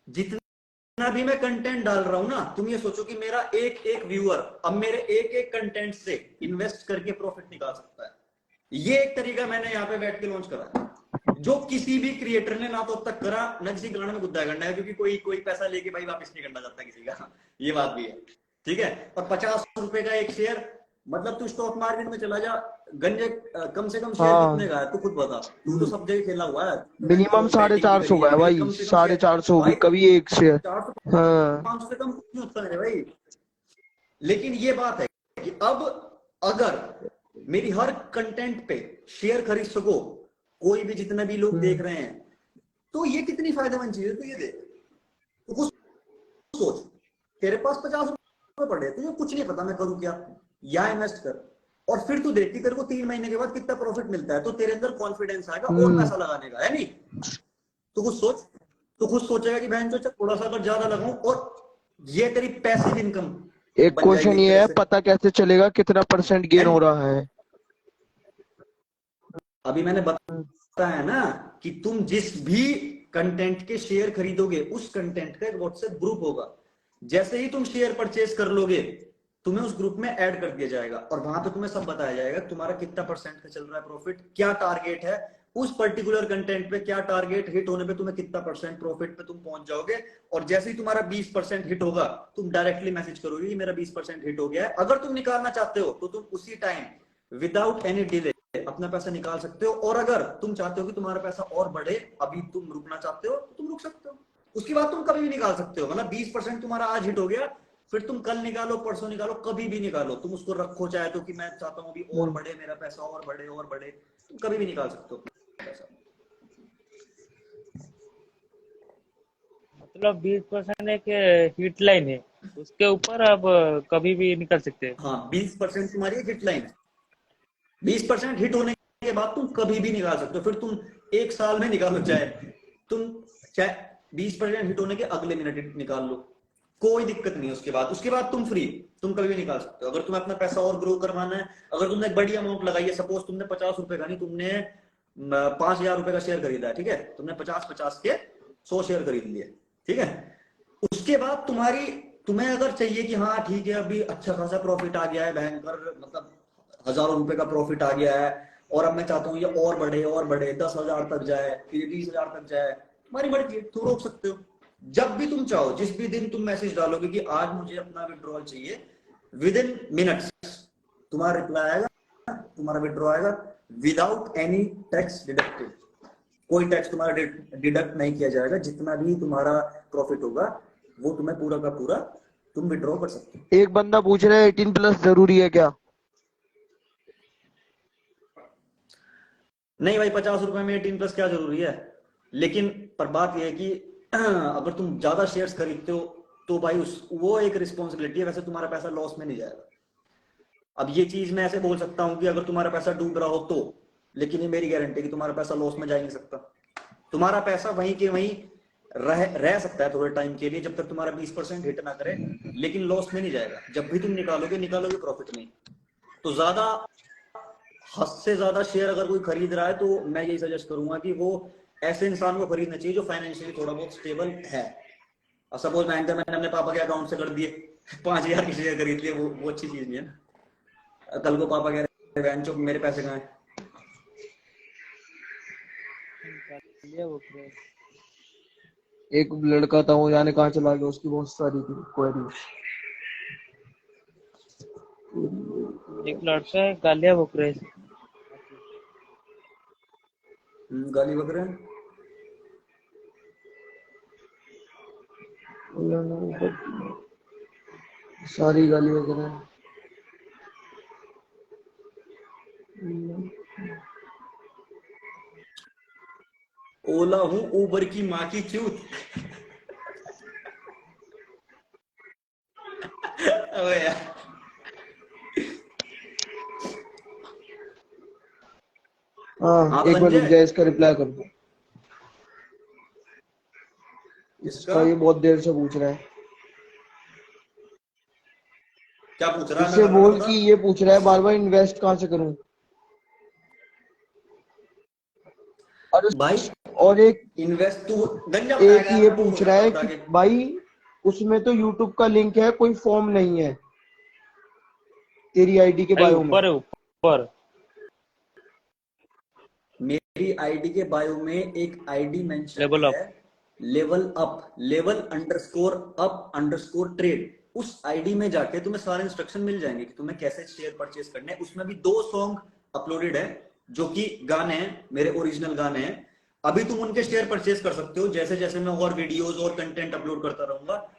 जितना भी मैं कंटेंट डाल रहा हूं ना, तुम ये सोचो कि मेरा एक एक व्यूअर अब मेरे एक एक कंटेंट से इन्वेस्ट करके प्रॉफिट निकाल सकता है। ये एक तरीका मैंने यहाँ पे बैठ के लॉन्च करा है, जो किसी भी क्रिएटर ने ना तो अब तक करा, ना किसी गाने में गुद्दा करना है, क्योंकि कोई कोई पैसा लेके भाई वापस नहीं करना चाहता किसी का, ये बात भी है, ठीक है। और 50 रुपए का एक शेयर, मतलब तू स्टॉक मार्केट में चला जा, गंजे कम से कम शेयर कितने हाँ का है तू खुद बता, तू तो सब जगह खेला हुआ है, मैंने मिनिमम तो बैटिंग भी 450 करी का है है मेरे, भाई, कम से कम साढ़े शेयर चार सौ भी भाई कभी एक शेयर। 400 हाँ 500 से कम नहीं होता मेरे भाई। लेकिन ये बात है कि अब अगर मेरी हर कंटेंट पे शेयर खरीद सको, कोई भी जितने भी लोग देख रहे हैं, तो ये कितनी फायदेमंद चीज है। तो ये देख, तो कुछ सोच, तेरे पास 50 रुपए पड़े, तुझे कुछ नहीं पता मैं करूं क्या, या इन्वेस्ट कर, और फिर तू देख कि तेरे को 3 महीने के बाद कितना प्रॉफिट मिलता है, तो तेरे अंदर कॉन्फिडेंस आएगा और पैसा लगाने का, है नहीं। तो कुछ सोच, तो खुद सोचेगा कि बहन जो थोड़ा सा अगर ज्यादा लगाऊं, और ये तेरी पैसिव इनकम एक बन जाएगी क्वेश्चन एक ये तरह है, से, पता कैसे चलेगा कितना परसेंट है गेन हो नहीं। रहा है? अभी मैंने बताया ना कि तुम जिस भी कंटेंट के शेयर खरीदोगे, उस कंटेंट का एक व्हाट्सएप ग्रुप होगा, जैसे ही तुम शेयर परचेज कर लोगे, तुम्हें उस ग्रुप में ऐड कर दिया जाएगा, और वहां पे तुम्हें सब बताया जाएगा तुम्हारा कितना परसेंट का चल रहा है प्रॉफिट, क्या टारगेट है उस पर्टिकुलर कंटेंट पे, क्या टारगेट हिट होने पे तुम्हें कितना परसेंट प्रॉफिट पे तुम पहुंच जाओगे। और जैसे ही तुम्हारा 20% हिट होगा, तुम डायरेक्टली मैसेज करोगे कि मेरा 20% हिट हो गया है। अगर तुम निकालना चाहते हो तो तुम उसी टाइम विदाउट एनी डिले अपना पैसा निकाल सकते हो, और अगर तुम चाहते हो कि तुम्हारा पैसा और बढ़े, अभी तुम रुकना चाहते हो, तो तुम रुक सकते हो, उसके बाद तुम कभी भी निकाल सकते हो। मतलब 20% तुम्हारा आज हिट हो गया, फिर तुम कल निकालो, परसों निकालो, कभी भी निकालो, तुम उसको रखो चाहे तो कि मैं चाहता हूं अभी और बढ़े, मेरा पैसा और बढ़े और बढ़े, तुम कभी भी निकाल सकते हो पैसा। मतलब 20% एक हिट लाइन है, उसके ऊपर आप कभी भी निकल सकते हैं। हाँ, 20% तुम्हारी हिट लाइन है, 20% हिट होने के बाद तुम कभी भी निकाल सकते हो, फिर तुम 1 साल में निकालो, चाहे 20% हिट होने के अगले मिनट निकाल लो, कोई दिक्कत नहीं है। उसके बाद तुम फ्री, तुम कभी भी निकाल सकते हो। अगर तुम्हें अपना पैसा और ग्रो करवाना है, अगर तुमने एक बड़ी अमाउंट लगाई है, सपोज तुमने 50 रुपए का नहीं, तुमने 5000 रुपए का शेयर खरीदा है, ठीक है, तुमने 50-50 के 100 शेयर खरीद लिए, ठीक है। उसके बाद तुम्हें अगर चाहिए कि हाँ ठीक है अभी अच्छा खासा प्रॉफिट आ गया है, भयंकर, मतलब हजारों रुपए का प्रॉफिट आ गया है और अब मैं चाहता हूँ ये और बढ़े 10,000 तक जाए, फिर 20,000 तक जाए, तुम्हारी मर्जी है, तुम रोक सकते हो। जब भी तुम चाहो, जिस भी दिन तुम मैसेज डालोगे कि आज मुझे अपना विड्रॉल चाहिए, विद इन मिनट्स तुम्हारा रिप्लाई आएगा, तुम्हारा विड्रॉ आएगा विदाउट एनी टैक्स डिडक्टेड। कोई टैक्स तुम्हारा डिडक्ट नहीं किया जाएगा। जितना भी तुम्हारा प्रॉफिट होगा वो तुम्हें पूरा का पूरा तुम विड्रॉ कर सकते हो। एक बंदा पूछ रहा है 18+ जरूरी है क्या? नहीं भाई, 50 रुपए में 18+ क्या जरूरी है। लेकिन पर बात यह है कि अगर तुम ज्यादा शेयर्स खरीदते हो तो भाई वो एक रिस्पॉन्सिबिलिटी है। वैसे तुम्हारा पैसा लॉस में नहीं जाएगा। अब ये चीज मैं ऐसे बोल सकता हूँ कि अगर तुम्हारा पैसा डूब रहा हो तो, लेकिन ये मेरी गारंटी है कि तुम्हारा पैसा लॉस में जा ही नहीं सकता। तुम्हारा पैसा वहीं के वहीं रह सकता है थोड़े टाइम के लिए, जब तक तुम्हारा 20% हिट ना करे, लेकिन लॉस में नहीं जाएगा। जब भी तुम निकालोगे प्रॉफिट में। तो ज्यादा हद से ज्यादा शेयर अगर कोई खरीद रहा है तो मैं यही सजेस्ट करूंगा कि वो ऐसे इंसान को खरीदना चाहिए जो फाइनेंशियली थोड़ा बहुत स्टेबल है। और सपोज मैंने अपने पापा के अकाउंट से कर दिए 5,000 के शेयर खरीद लिए, वो अच्छी चीज नहीं है ना। कल को पापा कह रहे बहन चुप, मेरे पैसे कहाँ हैं। एक लड़का था, वो जाने कहाँ चला गया, उसकी बहुत सारी क्वेरी। एक लड़का है गालियां बक रहे हैं। गाली बक रहे हैं। सारी गाली वगैरह। ओला हूं ऊबर की माँ की चूत। अबे यार, हाँ तो एक मिनट रुक संजय, जाए, इसका रिप्लाई कर दो। इसका ये बहुत देर से पूछ रहा है। क्या पूछ रहा है? इससे मैं कर रहा बोल था। कि ये पूछ रहा है बार बार इन्वेस्ट कहाँ से करूं। और भाई और एक इन्वेस्ट तू गंजा बताया एक यार, ये मैं बोल पूछ रहा रहा था है बता कि के। भाई उसमें तो यूट्यूब का लिंक है, कोई फॉर्म नहीं है तेरी आईडी के भाई बायो में। ऊपर है ऊपर। मेरी आईडी के बायो में एक आईडी मेंशन लेवल अप। है, लेवल अंडरस्कोर ट्रेड। उस आईडी में जाके तुम्हें सारे इंस्ट्रक्शन मिल जाएंगे कि तुम्हें कैसे शेयर परचेज करने हैं। उसमें भी 2 सॉन्ग अपलोडेड है जो कि गाने हैं, मेरे ओरिजिनल गाने हैं। अभी तुम उनके शेयर परचेज कर सकते हो। जैसे जैसे मैं और वीडियोस और कंटेंट अपलोड करता रहूंगा,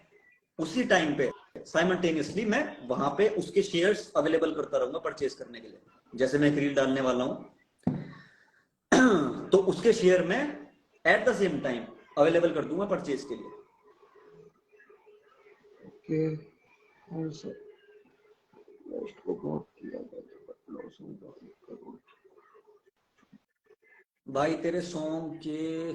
उसी टाइम पे साइमल्टेनियसली मैं वहां पे उसके शेयर्स अवेलेबल करता रहूंगा परचेज करने के लिए। जैसे मैं एक रील डालने वाला हूं तो उसके शेयर में at the same time available कर दूंगा परचेज के लिए। भाई तेरे सॉन्ग के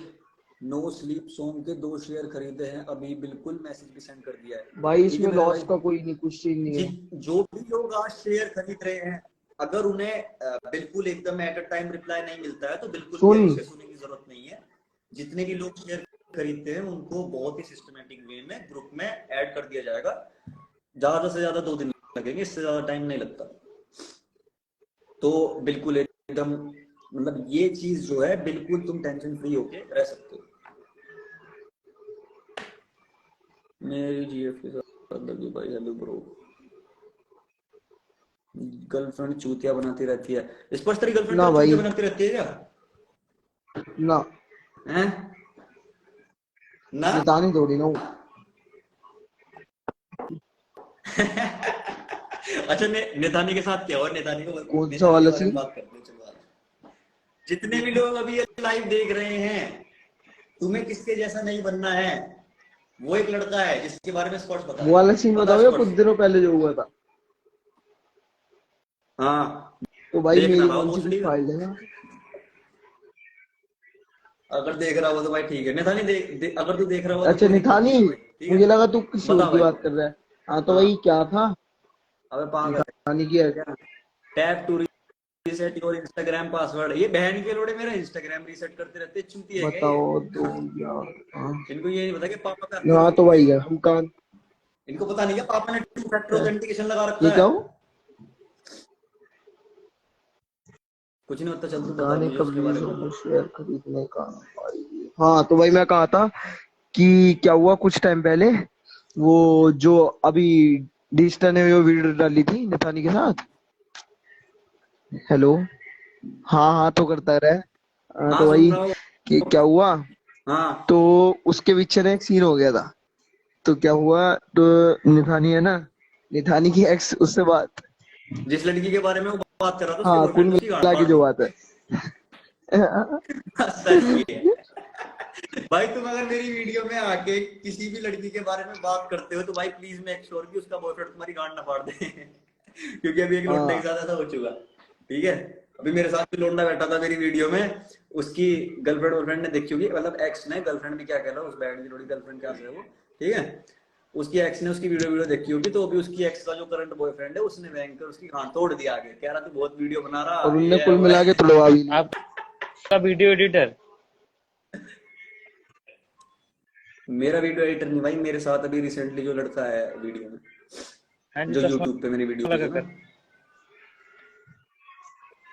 नो स्लीप सॉन्ग के 2 शेयर खरीदे हैं अभी, बिल्कुल मैसेज भी सेंड कर दिया है। भाई ठीक है इसमें मेरे लॉस भाई। का कोई नहीं, कुछ चीज नहीं है। जो भी लोग आज शेयर खरीद रहे हैं, अगर उन्हें बिल्कुल एकदम एट अ टाइम रिप्लाई नहीं मिलता है तो बिल्कुल भी सुन, अच्छे सुनने की जरूरत नहीं है। जितने भी लोग शेयर खरीदते हैं उनको बहुत ही सिस्टमेटिक वे में ग्रुप में ऐड कर दिया जाएगा। ज्यादा से ज्यादा 2 दिन लगेंगे, इससे ज्यादा टाइम नहीं लगता। तो बिल्कुल एकदम मतलब ये चीज जो है, बिल्कुल तुम टेंशन फ्री होके रह सकते हो। मेरी जीएफ के साथ लगी भाई। Hello bro. गर्लफ्रेंड चूतिया बनाती रहती है। स्पष्ट तेरी गर्लफ्रेंड ना तेरे भाई चूतिया बनाती रहती है क्या? ना, हैं? ना नितानी थोड़ी ना हूँ। अच्छा नेतानी के साथ क्या हुआ? नेतानी को कौन सा नेतानी के वाला बारे में सीन? बात करते हैं। चलो आज जितने भी लोग अभी ये लाइव देख रहे हैं, तुम्हें किसके जैसा नहीं बनना है। वो एक लड़का है जिसके बारे में स्पर्श बता वो वाला सीन बता बताओ या कुछ स्पर्श। दिनों पहले जो हुआ था? हाँ तो भाई देखना मेरी भाव कौन सी कुछ भोसड़ी का। फाइल है ना? अगर देख रहा हो तो भाई ठीक है। नेतानी अगर तू देख रहा हो तो अच्छा कोई दिक्कत निथानी, नहीं है भाई, ठीक मुझे है। लगा तू किसी बता और की भाई। बात कर रहा है। हाँ तो हाँ भाई क्या था अबे पागल है निथानी की है? क्या? Tap to reset your Instagram password. ये बहन के लोड़े मेरा इंस्टाग्राम रीसेट करते रहते, चूती है क्या ये? बताओ तो यार। हाँ इनको ये नहीं पता कि पापा का हाँ तो भाई है हम कहाँ। इनको पता नहीं क्या पापा ने 2 फैक्टर ऑथेंटिकेशन लगा ये रखा क्या है। हो? कुछ नहीं होता, चल तू बता गाने मुझे कब उसके बारे रिलीज में। होंगे शेयर खरीदने का? हाँ तो भाई मैं कहा था कि क्या हुआ कुछ टाइम पहले, वो जो अभी डिजिटल ने वो वीडियो डाली थी निथानी के साथ। हेलो। हाँ हाँ तो करता रहे। हाँ हाँ तो सुन भाई रहा हूँ। कि क्या हुआ, हाँ तो उसके पीछे ना एक सीन हो गया था। तो क्या हुआ, तो निथानी है ना, निथानी की एक्स उससे बात। जिस लड़की के बारे में वो बात कर रहा था उसके हाँ कुल बॉयफ्रेंड ने उसकी गांड मिला के फाड़ जो दी। बात है। सही है। भाई तुम अगर मेरी वीडियो में आके किसी भी लड़की के बारे में बात करते हो तो भाई प्लीज मेक श्योर कि उसका बॉयफ्रेंड तुम्हारी गांड ना फाड़ दे। क्योंकि अभी एक लौंडे के हाँ साथ ऐसा हो चुका। ठीक है। अभी मेरे साथ भी लौंडा बैठा था मेरी वीडियो में। उसकी गर्लफ्रेंड वर्लफ्रेंड ने देखी होगी, मतलब एक्स ने, गर्लफ्रेंड भी क्या कह रहा, उस बैंड की थोड़ी गर्लफ्रेंड क्या है वो। ठीक है। उसकी एक्स ने उसकी वीडियो वीडियो देखी होगी, तो अभी उसकी एक्स का जो करंट बॉयफ्रेंड है उसने भयंकर उसकी गांड तोड़ दिया आगे, कह रहा तू बहुत वीडियो बना और रहा उनने ये है कुल वो मिला है। के तुड़वा भी ली। आपका वीडियो एडिटर। मेरा वीडियो एडिटर नहीं भाई, मेरे साथ अभी रिसेंटली जो लड़का है वीडियो में, हाँ जी, जो चश्मा यूट्यूब पे मेरी वीडियो है ना। लगाकर।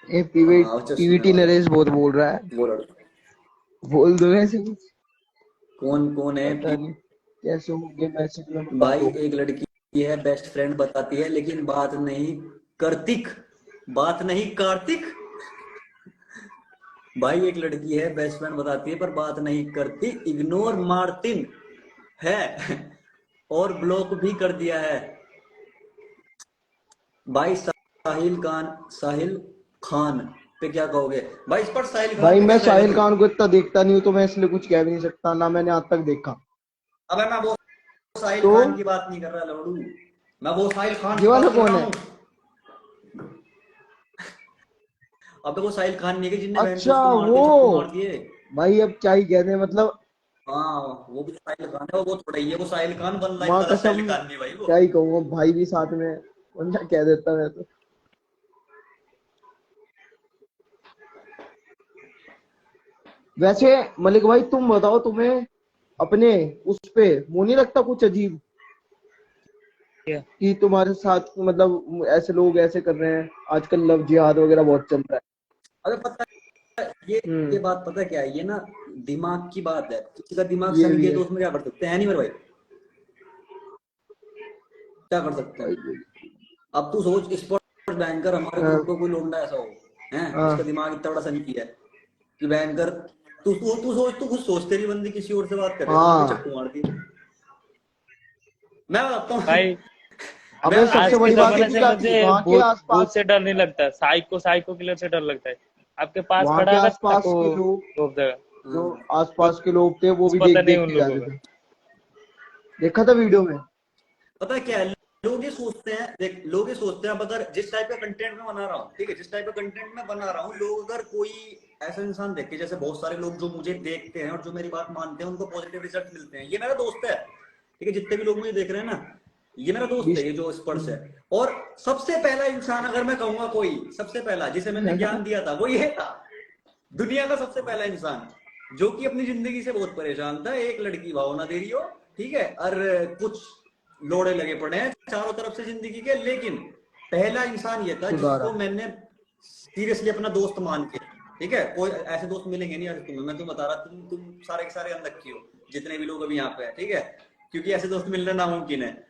ये हाँ वो चश्मे पीवीटी वाला, नरेश बहुत बोल रहा है। वो लड़का। बोल दो ऐसे कुछ। कौन कौन है पता नहीं कैसे होंगे, मैसेज में बता भाई दो। एक लड़की है बेस्ट फ्रेंड बताती है लेकिन बात नहीं कार्तिक, बात नहीं कार्तिक। भाई एक लड़की है बेस्ट फ्रेंड बताती है पर बात नहीं करती, इग्नोर मार्टिन है। और ब्लॉक भी कर दिया है। भाई साहिल खान पे क्या कहोगे भाई, इस पर साहिल खान भाई पे मैं कैसे आएगा साहिल तू। खान को इतना देखता नहीं हूँ तो मैं इसलिए कुछ कह भी नहीं सकता, ना मैंने आज तक देखा। अबे मैं वो साहिल तो खान की बात नहीं कर रहा लौड़ू, मैं वो साहिल खान ये की वाला बात कर कौन रहा है? हूँ। अबे वो साहिल खान नहीं है कि जिनने बहन को अच्छा उसको मार वो, दिए, चप्पू मार दिए। भाई अब क्या ही कहते हैं मतलब। हाँ वो भी साहिल खान है, वो थोड़ा ही है, वो साहिल खान वन लाइफ माँ वाला कसम, साहिल खान नहीं भाई वो। क्या ही कहूँ, भाई भी साथ में, वरना कह देता मैं तो। वैसे मलिक भाई तुम बताओ, तुम्हें अपने उस पे वो नहीं लगता कुछ अजीब क्या? कि तुम्हारे साथ मतलब ऐसे लोग ऐसे कर रहे हैं? आजकल लव जिहाद वगैरह बहुत चल रहा अबे पता है है। ये बात पता है क्या है, ये ना दिमाग की बात है, किसी का दिमाग ये सन भी गया है तो उसमें क्या कर सकते हैं, नहीं मेरे भाई, क्या कर सकते हैं। भाई। अब तू सोच स्पोर्ट्स बैंकर हमारे हाँ ग्रुप का कोई लोंडा ऐसा हो, है जिसका हाँ दिमाग इतना बड़ा सन किया है कि बैंकर, तू सोच, तू खुद सोच, तेरी बंदी किसी और से बात कर रही है, तूने भी हाँ। चप्पू मार दी। मैं बताता हूँ। भाई मैं अबे बताता हूँ सबसे आज के बड़ी इसकी बात है जमाने लॉजिक। कि से क्या थी मुझे वहां के भूत भूत आसपास, से डर नहीं लगता, साइको किलर से डर लगता है। आपके पास वहां के खड़ा होगा आसपास चाकू के लोग, घोप देगा। जो हाँ। आसपास के लोग थे वो कुछ भी पता देख नहीं देख उन के लोगों जाते का। थे। देखा था वीडियो में। पता है क्या है, लोग ये सोचते हैं, देख लोग ये सोचते हैं, अब अगर जिस टाइप का कंटेंट मैं बना रहा हूँ, ठीक है, जिस टाइप का कंटेंट मैं बना रहा हूँ, लोग अगर कोई ऐसा इंसान देखे, जैसे बहुत सारे लोग जो मुझे देखते हैं और जो मेरी बात मानते हैं उनको पॉजिटिव रिजल्ट मिलते हैं, ये मेरा दोस्त है। ठीक है, जितने भी लोग मुझे देख रहे हैं ना, ये मेरा दोस्त है, ये जो स्पर्श है। और सबसे पहला इंसान अगर मैं कहूंगा कोई, सबसे पहला जिसे मैंने ज्ञान दिया था वो ये था, दुनिया का सबसे पहला इंसान जो कि अपनी जिंदगी से बहुत परेशान था, एक लड़की भावना दे रही हो, ठीक है, और कुछ लोड़े लगे पड़े हैं चारों तरफ से जिंदगी के, लेकिन पहला इंसान ये था सुधारा। जिसको मैंने सीरियसली अपना दोस्त मान के, ठीक है, कोई ऐसे दोस्त मिलेंगे नहीं ऐसे तुम्हें, मैं तुम्हें बता रहा, तुम सारे के सारे अनलक्की हो जितने भी लोग अभी यहाँ पे है, ठीक है, क्योंकि ऐसे दोस्त मिलना नामुमकिन है।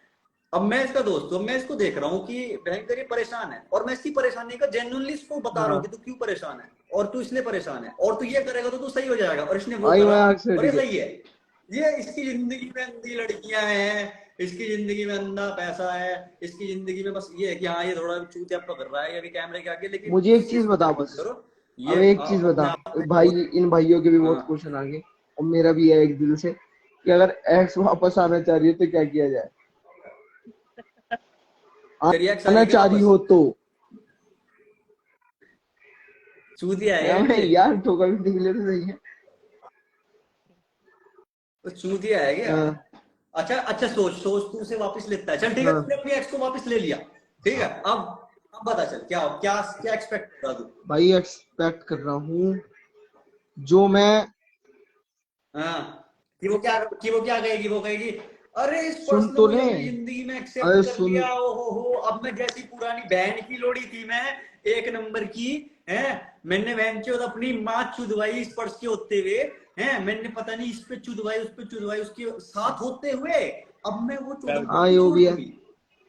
अब मैं इसका दोस्त हूँ, मैं इसको देख रहा हूँ कि भयंकर ये परेशान है, और मैं इसकी परेशानी का जेन्युइनली इसको बता रहा हूँ कि हाँ तू क्यों परेशान है, और तू इसलिए परेशान है, और तू ये करेगा तो तू सही हो जाएगा, और इसने वो भाई करा मैं आपसे और ये ठीक है। सही है। ये इसकी जिंदगी में अंधी लड़कियां हैं, इसकी जिंदगी में अंधा पैसा है, इसकी जिंदगी में बस ये है कि हाँ ये थोड़ा चूतियापा कर रहा है ये भी कैमरे के आगे, लेकिन मुझे एक इस चीज चीज को बता जज मत बस, करो। अब ये एक चीज बता, अपने आप में भाई बहुत। इन भाइयों के भी बहुत हाँ क्वेश्चन आ गए और मेरा भी है एक दिल से, कि अगर एक्स वापस आना चाह रही है तो क्या किया जाए? तेरी एक्स आना आएगी क्या चाह रही वापस, हो तो। चूतिया है हाँ, क्या मैं ये, यार ठोका भी निकले तो सही है। तो चूतिया है क्या। हाँ अच्छा अच्छा, सोच सोच, तू उसे वापस लेता है, चल ठीक है, हाँ। तूने अपनी एक्स को वापस ले लिया, ठीक है, अब बता चल क्या क्या क्या एक्सपेक्ट कर रहा तू। भाई एक्सपेक्ट कर रहा हूँ जो मैं, हाँ, कि वो क्या कहेगी, वो कहेगी अरे इस सुन पर्सन तो मुझे ले। मेरी जिंदगी में एक्सेप्ट अरे कर सुन। लिया, ओ हो, अब मैं जैसी पुरानी बहन की लोड़ी थी मैं, एक नंबर की है, मैंने बहन चोद अपनी माँ चुदवाई इस पर्स के होते हुए, है मैंने पता नहीं इस पे चुदवाई उस पे चुदवाई उसके साथ होते हुए, अब मैं वो चोदन हाँ को यो छोड़ भी है। दूंगी।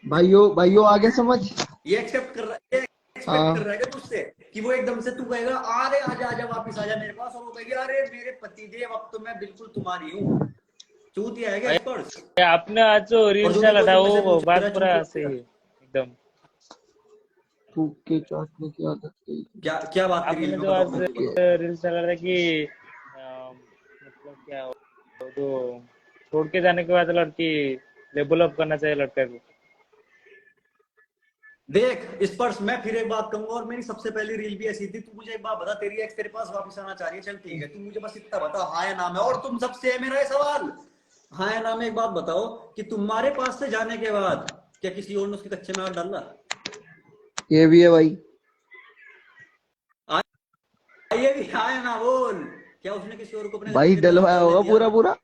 भाइयों भाइयों आगे हैं? समझ। ये एक्सेप्ट कर रहा है, ये एक्सपेक्ट कर हाँ रहा है तुझसे कि वो एकदम से तू कहेगा अरे आजा आजा वापस आजा मेरे पास, और वो कहेगी अरे मेरे पति देव अब तो मैं बिल्कुल तुम्हारी हूँ। चूतिया है क्या स्पर्श? आपने आज जो और रील्स जो भी डाला कोई था तुम में से वो पूछ रहा बात है पूरा चूतिया सही है। है एकदम। थूक के चाटने की आदत गई। क्या क्या बात करी रील आपने में, जो बताओ आज मेरे को बताओ। रील्स डाला था कि मतलब क्या वो जो छोड़ के जाने के बाद लड़की लेवल अप करना चाहिए लड़के को। देख स्पर्श, मैं फिर एक बात कहूंगा, और मेरी सबसे पहली रील भी ऐसी थी। तू मुझे एक बात बता, तेरी एक्स तेरे पास वापस आना चाह रही है, चल ठीक है, तू मुझे बस इतना बता हाँ या ना में, और तुम सबसे है मेरा ये सवाल, हाँ या ना में एक बात बताओ कि तुम्हारे पास से जाने के बाद क्या किसी और ने उसके कच्चे में हाथ डाला? ये भी है भाई। ये भी हाँ या ना बोल, क्या उसने किसी और को अपने भाई कच्चे में हाथ डलवाया डालने होगा दिया? पूरा पूरा।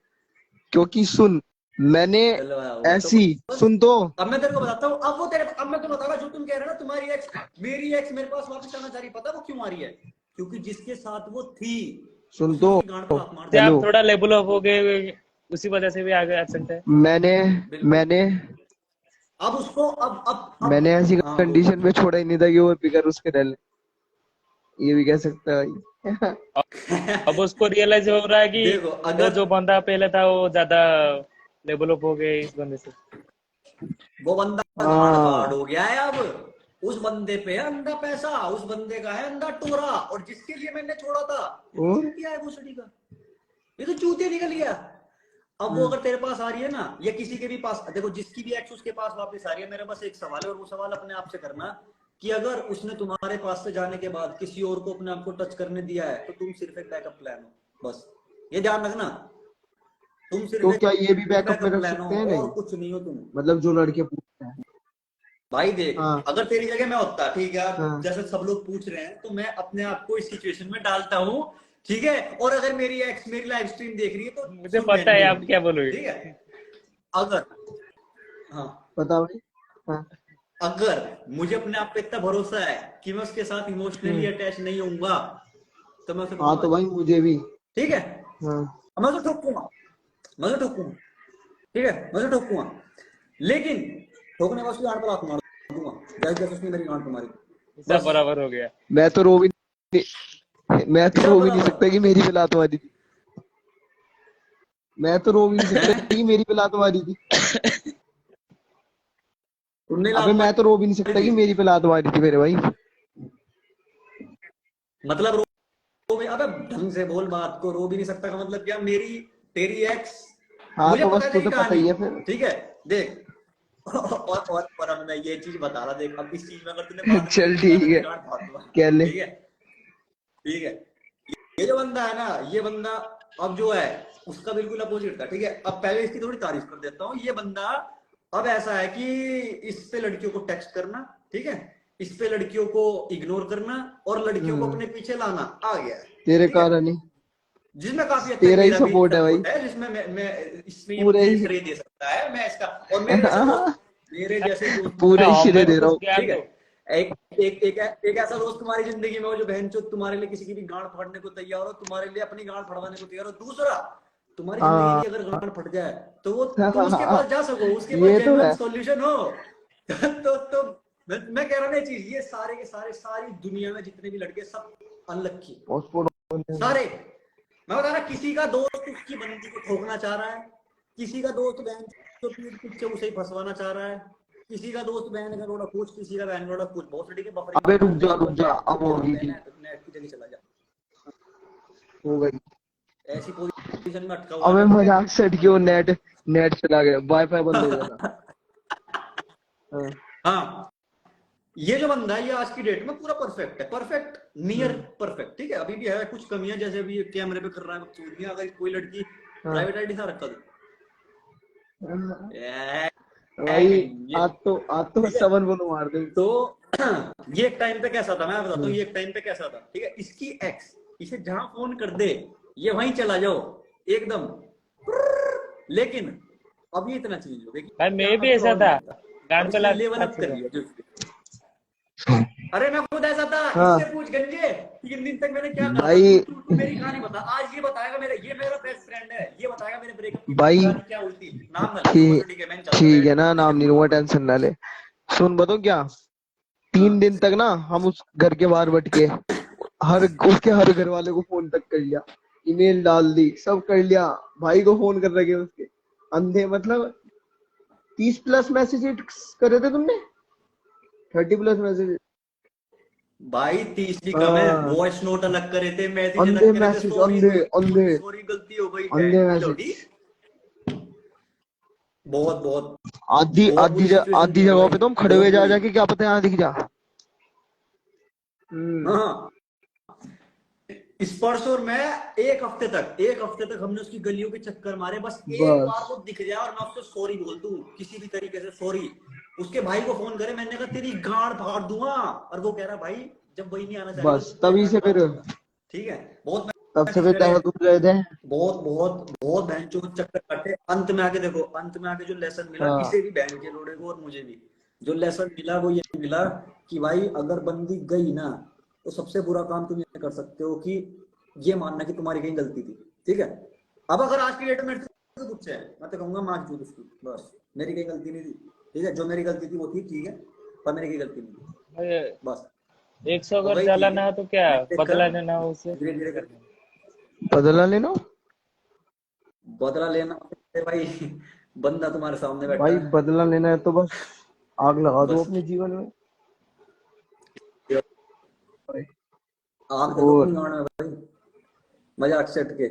क्योंकि सुन, मैंने डलवाया होगा तो ऐसी, बस। सुन तो, अब मैं तेरे को बताता हूँ, अब वो तेरे, अब मैं तुम्हें बताऊंगा जो तुम कह रहे हो ना तुम्हारी एक्स, मेरी एक्स मेरे पास वापस आना चाह रही, पता वो क्यों आ रही है? क्योंकि जिसके साथ वो थी सुन उसने तो। उसकी गांड पे लात मार से दी। हेलो। आप थोड़ा लेवल अप हो गए उसी वजह से भी आगे आ सकते हैं। मैंने बिल्कुल। मैंने अब उसको अब मैंने ऐसी हाँ बोल। कंडीशन में छोड़ा ही नहीं था कि वो बिगर उसके डले। ये भी कह सकता है भाई। अब उसको रियलाइज हो रहा है कि देखो वो अगर जो बंदा पहले था वो ज्यादा लेवल अप हो गए इस बंदे से। वो बंदा गांड फाड़ हाँ। हो गया है, अब उस बंदे पे है अंधा पैसा, उस बंदे का है अंधा टोरा, और जिसके लिए मैंने छोड़ा था ये तो और चूतिया है भोसड़ी का, ये तो चूतिया निकल गया। अब वो अगर तेरे पास आ रही है ना, या किसी के भी पास, देखो जिसकी भी एक्स उसके पास वापस आ रही है, मेरा बस एक सवाल है, और वो सवाल अपने आप से करना कि अगर उसने तुम्हारे पास से जाने के बाद किसी और को अपने आप को टच करने दिया है तो तुम सिर्फ एक बैकअप प्लान हो, बस ये ध्यान रखना, तुम सिर्फ तो एक क्या ये भी बैकअप में बैकअप रख प्लान हो सकते हैं? और नहीं, कुछ नहीं हो तुम। मतलब जो लड़के पूछते हैं। भाई देख, हाँ अगर तेरी जगह मैं होता, ठीक है, हाँ जैसे सब लोग पूछ रहे हैं, तो मैं अपने आप को इस सिचुएशन में डालता हूँ, ठीक है, और अगर मेरी एक्स मेरी लाइव स्ट्रीम देख रही है तो मुझे सुन पता मेरी है मेरी आप भी, क्या बोलोगे। ठीक है, अगर, हाँ, बताओ भाई। हाँ। अगर मुझे अपने आप पे इतना भरोसा है कि मैं उसके साथ इमोशनली अटैच नहीं होऊंगा, तो मैं उसे हाँ कहूंगा तो आजा, भाई मुझे भी। ठीक है, हाँ अब मैं उसे ठोकूंगा, मैं उसे ठोकूंगा, ठीक है, मैं उसे ठोकूंगा, लेकिन ठोकने के बाद उसकी गांड पर लात मार दूंगा, जैसे जैसे उसने मेरी गांड पर मारी, हिसाब बस। बराबर हो गया। मैं तो रो भी नहीं, मैं तो हिसाब रो भी नहीं बराबर सकता कि मेरी पे लात मारी थी। मैं तो रो भी नहीं है, सकता कि मेरी पे लात मारी थी। तुमने अबे लात मैं तो रो भी नहीं मारी सकता थी, कि मेरी पे लात मारी थी मेरे भाई। मतलब रो भी, अबे ढंग से बोल बात को, रो भी नहीं सकता का मतलब क्या? मेरी तेरी एक्स, हाँ मुझे तो पता बस है तेरी तुझे पता कहानी, ही है फिर। ठीक है, देख और अब मैं ये चीज बता रहा, देख अब इस चीज में अगर तूने बाद में चल कुछ किया ठीक ना, मैं है, गांड फाड़ दूंगा, कह ले। ठीक है, ठीक है, ये जो बंदा है ना, ये बंदा अब जो है उसका बिल्कुल अपोजिट था, ठीक है, अब पहले इसकी थोड़ी तारीफ कर देता हूँ। ये बंदा अब ऐसा है कि इस पे लड़कियों को टेक्स्ट करना, ठीक है, इस पे लड़कियों को इग्नोर करना और लड़कियों को अपने पीछे लाना आ गया है, तेरे ठीक है, कारण ही। जिसमें काफी हद तक तेरा ही मेरा भी सपोर्ट है भाई। सपोर्ट है, जिसमें मैं इसमें ये पूरे मुझे ही। श्रेय दे सकता है, मैं इसका, और मेरे जैसे दोस्त पूरे मुझे ही हाँ, सिरे मेरे दे को रहा कुछ हूँ। ज्ञान ठीक है, दो। एक एक एक एक ऐसा दोस्त तुम्हारी जिंदगी में हो जो बहन चो तुम्हारे लिए किसी की भी गांड फाड़ने को तैयार हो, तुम्हारे लिए अपनी गांड फड़वाने को तैयार हो। दूसरा, तुम्हारी जिंदगी हाँ। की अगर गांड फट जाए तो वो तुम उसके पास जा सको, उसके पास ये तो जेन्युइन है। सॉल्यूशन हो तो मैं कह रहा ना ये चीज, ये सारे के सारे सारी दुनिया में जितने भी लड़के सब अनलक्की, पोस्टपोन। सारे, मैं बता रहा, किसी का दोस्त उसकी बंदी को ठोकना चाह रहा है, किसी का दोस्त बहन को पीठ पीछे उसे ही फंसवाना चाह रहा है, किसी का दोस्त बहन का रोड़ा पूछ, किसी का बहन का रोड़ा पूछ, बहुत ठीक है, बफरिंग अबे मत कर, रुक नेटवर्क जा, है अब रुक जा, होगी मैं थी। नेट की जगह चला जा, हो गई। ऐसी पोजीशन में अटका हुआ है अबे नेट पे। मजाक से हट गया, नेट नेट चला गया, वाईफाई बंद हो गया था। हाँ। हाँ, ये जो बंदा है ये आज की डेट में पूरा परफेक्ट है, परफेक्ट, नियर परफेक्ट, ठीक है, अभी भी है कुछ कमियां, जैसे अभी कैमरे पे कर रहा है बकचोदियां, अगर कोई लड़की हाँ। प्राइवेट आईडी था रखा भाई ये, आज तो ठीक है, सबन को मार दे। तो ये एक टाइम पे कैसा था, मैं बताता हूँ, हम्म। ये एक टाइम पे कैसा था, ठीक है, इसकी एक्स इसे जहां फोन कर दे ये वहीं चला जाओ एकदम, लेकिन अब ये इतना चेंज हो गया कि भाई क्या मैं भी ऐसा था, प्रॉब्लम था। गांड अब पे इसने लात लेवल अप खाते कर थे। लिया जो अरे मैं खुद ऐसा था। हाँ इससे पूछ गंजे 3 दिन तक मैंने क्या करा था। भाई, तू मेरी कहानी बता। आज ये बताएगा मेरा, ये मेरा बेस्ट फ्रेंड है, ये बताएगा मेरे ब्रेकअप की भाई कहानी क्या हुई थी। नाम ना ले तू, बस ठीक, ठीक है मैं नहीं चाहता ठीक बैठ है ना, ठीक है नाम नहीं बोल लूंगा, बोल बोल। टेंशन ना ले। सुन बताओ क्या, हाँ 3 दिन तक ना हम उस घर के बाहर बैठ के हर उसके हर घर वाले को फोन तक कर लिया, ईमेल डाल दी, सब कर लिया। भाई को फोन कर रखे उसके अंधे, मतलब 30+ मैसेज करे थे तुमने, 30+ मैसेज। भाई 30 भी कम है। हाँ, वॉइस नोट अलग करे थे, मैसेज अंधे अलग करे थे। मैसेज, सॉरी अंधे अंधे सॉरी सॉरी गलती हो गई अंधे बहन की मैसेज। लौटी। बहुत बहुत आधी बहुत आधी बुरी सिचुएशन आधी थी वो जगह भाई, पे तो हम खड़े बहुत हुए जा बुरी। जाके, क्या पता यहाँ दिख जा। हम्म। हाँ स्पर्श और मैं एक हफ्ते तक हमने उसकी गलियों के चक्कर मारे, बस एक बार बस वो दिख जाए और मैं उससे सॉरी बोल दूं किसी भी तरीके से, सॉरी। उसके भाई को फोन करे, मैंने कहा तेरी गांड फाड़ दूंगा, और वो कह रहा भाई जब वही नहीं आना चाहेगा बस तो क्या तभी गांड से फिर, फाड़ दूंगा। ठीक है बहुत तब से मैसेज फिर करे, ज्यादा दूर गए थे। बहुत बहुत बहुत बहन चोद चक्कर काटे। अंत में आके देखो, अंत में आके जो लेसन मिला हाँ इसे भी, बहन के लोड़े को और मुझे भी, जो लेसन मिला वो ये मिला कि भाई अगर बंदी गई ना तो सबसे बुरा काम तुम ये कर सकते हो कि ये मानना कि तुम्हारी कहीं गलती थी। ठीक है। अब अगर आज की डेट में मेरे से कुछ है, मैं तो कहूंगा मार चूत उसकी, बस मेरी कहीं गलती नहीं थी। ठीक है, जो मेरी गलती थी वो थी, ठीक है, पर मेरी कहीं गलती नहीं थी, भाई बस 100 हो अगर गई ठीक है। जलाना हो तो क्या मैं देखकर बदला लेना हो उसे धीरे धीरे करना। करके बदला लेना। बदला लेना है भाई। बंदा तुम्हारे सामने बैठा भाई है, बदला लेना है तो बस आग लगा दो बस अपने जीवन में। आग दे दो और अपनी गांड में भाई, मजाक से हटके।